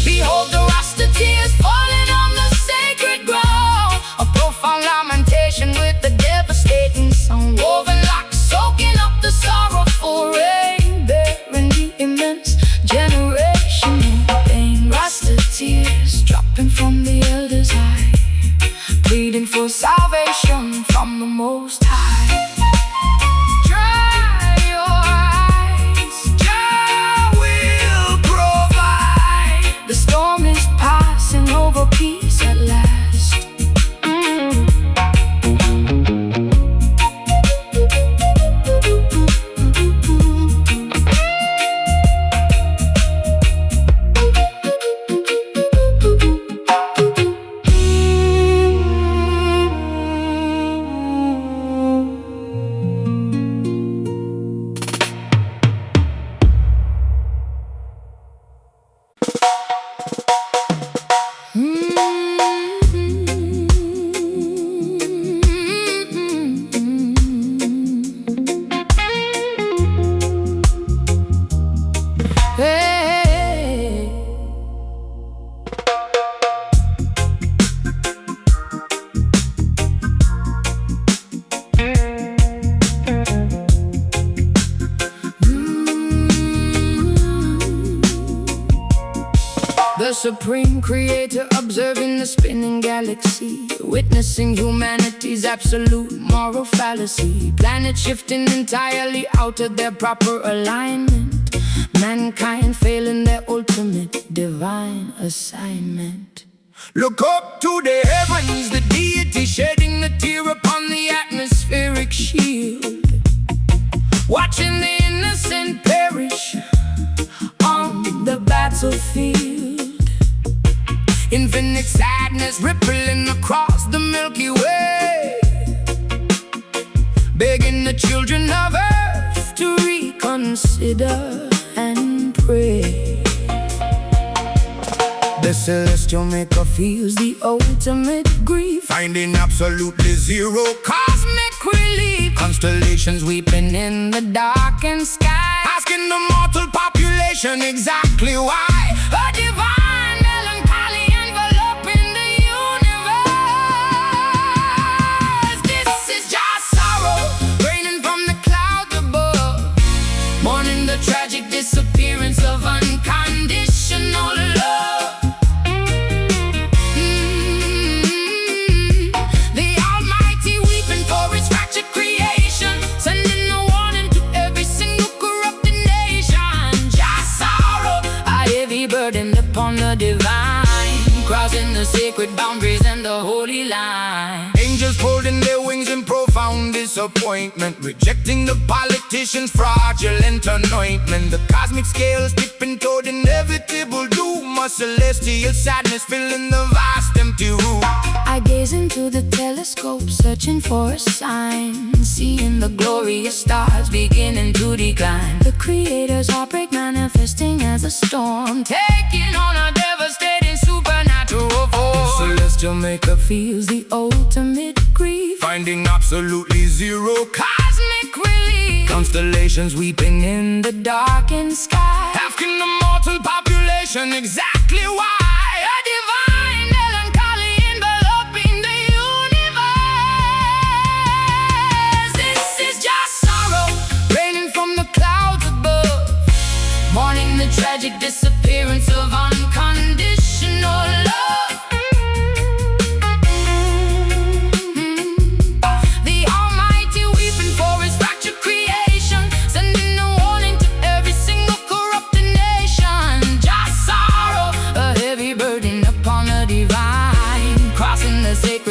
Behold the rasta tears falling on the sacred ground, a profound lamentation with the devastating sound, woven like soaking up the sorrowful rain. Immense generation of pain, Rasta tears dropping from the elders' eye, pleading for salvation from the Most High. Dry your eyes, Jah will provide. The storm is passing over, peace at last. The supreme creator observing the spinning galaxy, witnessing humanity's absolute moral fallacy. Planets shifting entirely out of their proper alignment, mankind failing their ultimate divine assignment. Look up to the heavens, the deity shedding the tear upon the atmospheric shield, watching the innocent perish on the battlefield. Infinite sadness rippling across the Milky Way, begging the children of earth to reconsider and pray. The celestial maker Feels the ultimate grief, finding absolutely zero cosmic relief. constellations Weeping in the darkened sky, asking the mortal population exactly why. a divine melancholy enveloping the universe. This is just sorrow raining from the clouds above, mourning the tragic disappearance of unconditional love. The Almighty weeping for His fractured creation, sending a warning to every single corrupted nation. Just sorrow, a heavy burden upon the divine, crossing the sacred boundaries and the holy line. Angels folding their wings in profound disappointment, rejecting the politicians' fraudulent anointment. The cosmic scales tipping toward inevitable doom, a celestial sadness filling the vast empty room. I gaze into the telescope, searching for a sign, seeing the glorious stars beginning to decline. The Creator's heartbreak manifesting as a storm, taking on a devastating supernatural force. Celestial maker Feels the ultimate grief, finding absolutely zero cosmic relief. constellations weeping In the darkened sky, asking the mortal population exactly why. a divine melancholy enveloping the universe. This is just sorrow raining from the clouds above, mourning the tragic disappearance of unconditional love. The Almighty weeping for His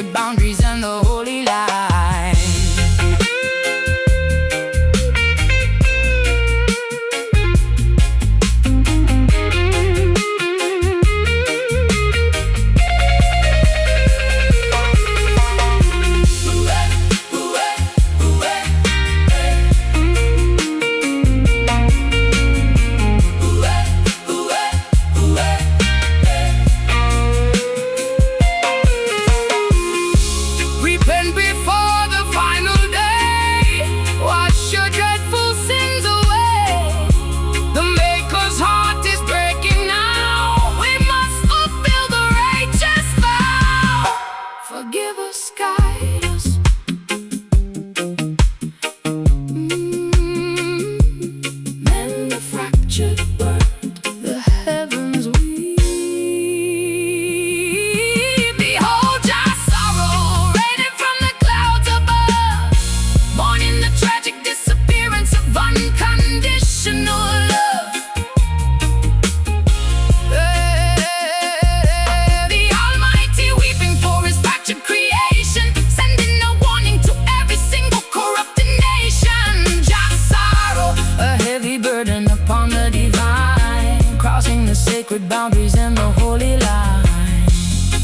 sacred boundaries and the holy line. Sacred boundaries and the holy line.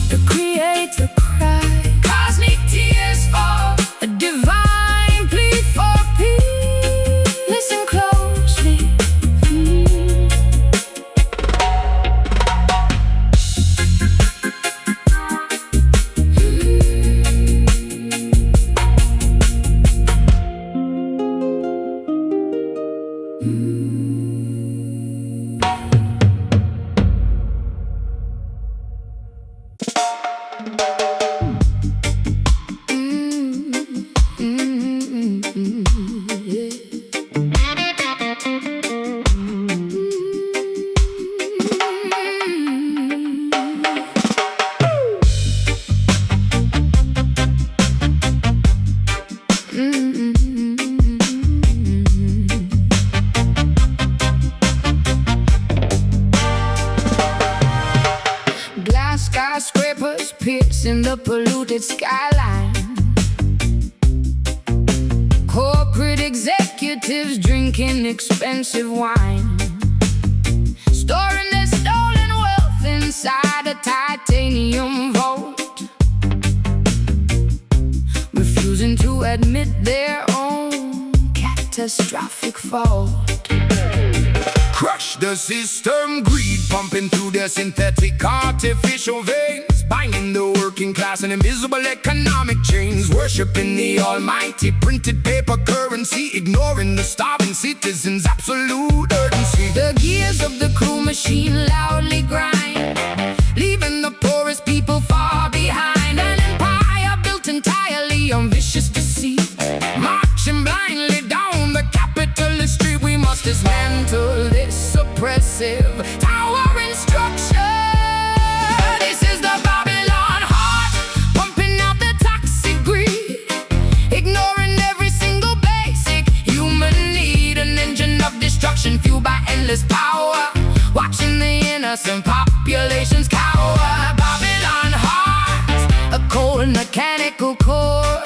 The creator cry, cosmic tears fall, a divine plea for peace. Listen closely. Skyscrapers piercing the polluted skyline. Corporate executives drinking expensive wine, storing their stolen wealth inside a titanium vault, refusing to admit their own catastrophic fault. Crush the system, greed pumping through their synthetic artificial veins, binding the working class in invisible economic chains, worshipping the almighty printed paper currency, ignoring the starving citizens' absolute urgency. The gears of the cruel machine loudly grind, leaving the poorest people far behind. An empire built entirely on vicious deceit, marching blindly down the capitalist street. We must dismantle this oppressive towering structure. This is the Babylon heart, pumping out the toxic greed, ignoring every single basic human need. An engine of destruction fueled by endless power, watching the innocent populations cower. Babylon heart, a cold mechanical core.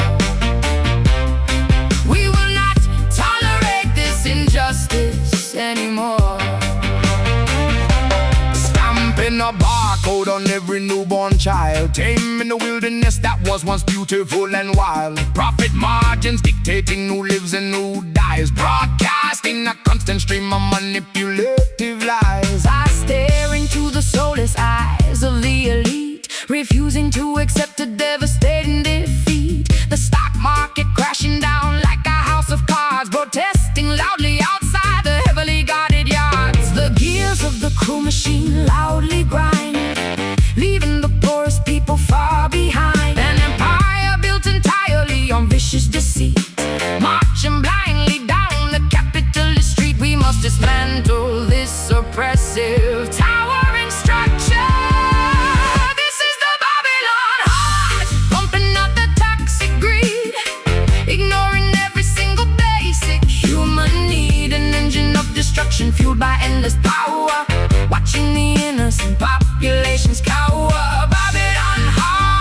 We will not tolerate this injustice anymore. Stamping a barcode on every newborn child, taming the wilderness that was once beautiful and wild. Profit margins dictating who lives and who dies, broadcasting a constant stream of manipulative lies. I stare into the soulless eyes of the elite, refusing to accept a devastating defeat. The stock market crashing down like a house of cards, protesting loudly outside the heavily guarded yards. The gears of the cruel machine loudly grind, leaving the poorest people far behind. An empire built entirely on vicious deceit, marching blindly down the capitalist street. We must dismantle this oppressive towering structure. This is the Babylon heart, pumping out the toxic greed, ignoring every single basic human need. An engine of destruction fueled by endless power, watching the innocent populations cower. Babylon heart.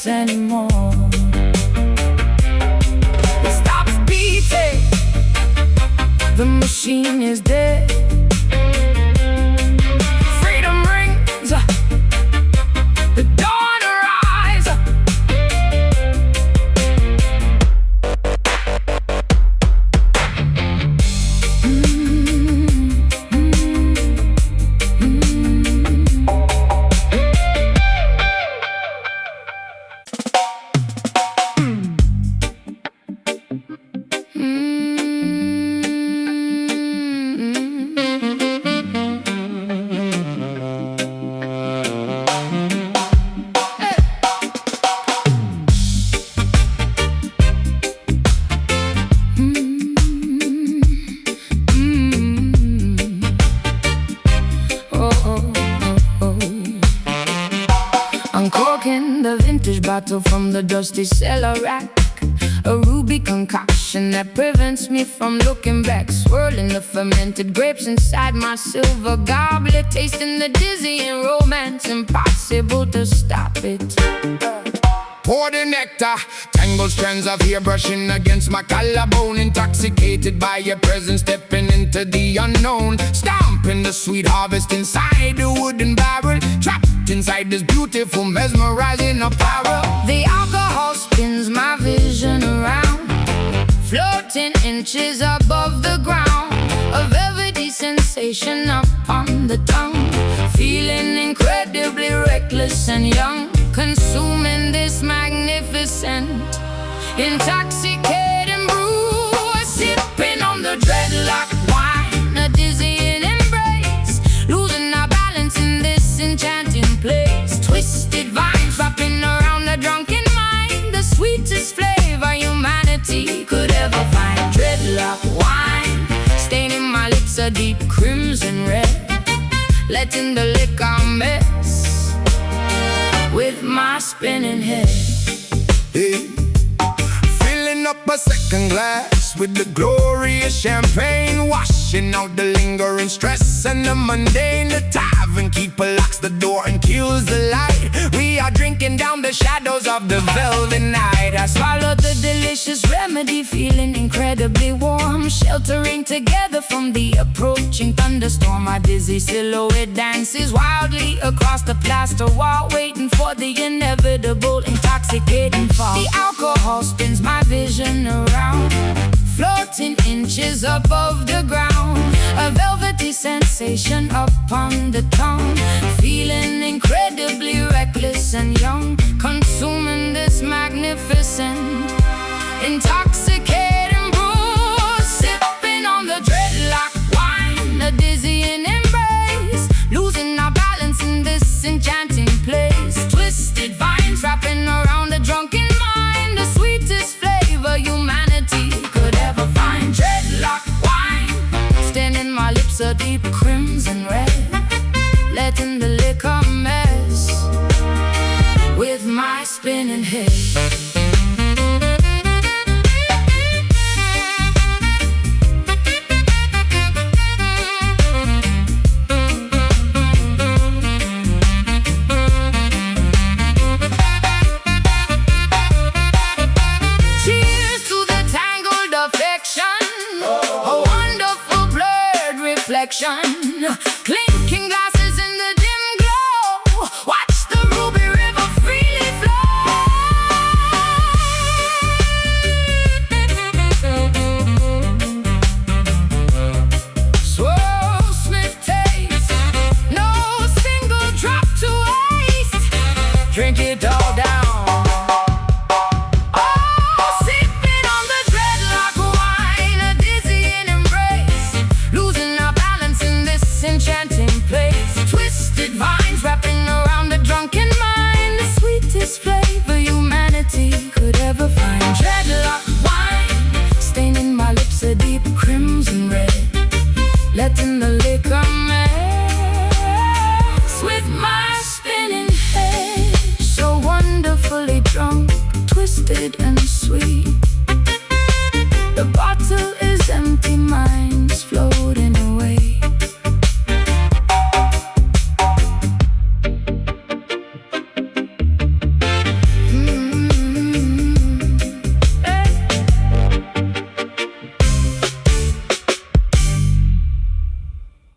anymore. It stops beating, the machine is dead. Freedom rings, the dawn arrives. Uncorking the vintage bottle from the dusty cellar rack, a ruby concoction that prevents me from looking back. Swirling the fermented grapes inside my silver goblet, tasting the dizzying romance, impossible to stop it. Pour the nectar, tangled strands of hair brushing against my collarbone. Intoxicated by your presence, stepping into the unknown. Stomping the sweet harvest inside the wooden barrel. Trapped inside this beautiful, mesmerizing apparel. The alcohol spins my vision around, floating inches above the ground. A velvety sensation upon the tongue, feeling incredibly reckless and young. Consuming this magnificent, intoxicating brew. Sipping on the dreadlock wine, a dizzying embrace. Losing our balance in this enchanting place. Twisted vines wrapping around the drunken mind. The sweetest flavor humanity could ever find. Dreadlock wine, staining my lips a deep crimson red. Letting the liquor mess with my spinning head. Hey. Filling up a second glass with the glorious champagne, washing out the lingering stress and the mundane. The tavern keeper locks the door and kills the light. We are drinking down the shadows of the velvet night. I swallowed the delicious remedy, feeling incredibly warm, sheltering together from the approaching thunderstorm. My dizzy silhouette dances wildly across the plaster wall, waiting for the inevitable intoxicating fall. The alcohol spins my vision around, floating inches above the ground. A velvety sensation upon the tongue, feeling incredibly reckless and young. Consuming this magnificent, intoxicating brew. Sipping on the dreadlock wine, a dizzying embrace. Losing our balance in this enchanting place. Twisted vines wrapping around the drunken mind. The sweetest flavor humanity could ever find. Dreadlock wine, staining my lips a deep crimson red. Letting the liquor mess with my spinning head. Cheers to the tangled affection, a wonderful blurred reflection.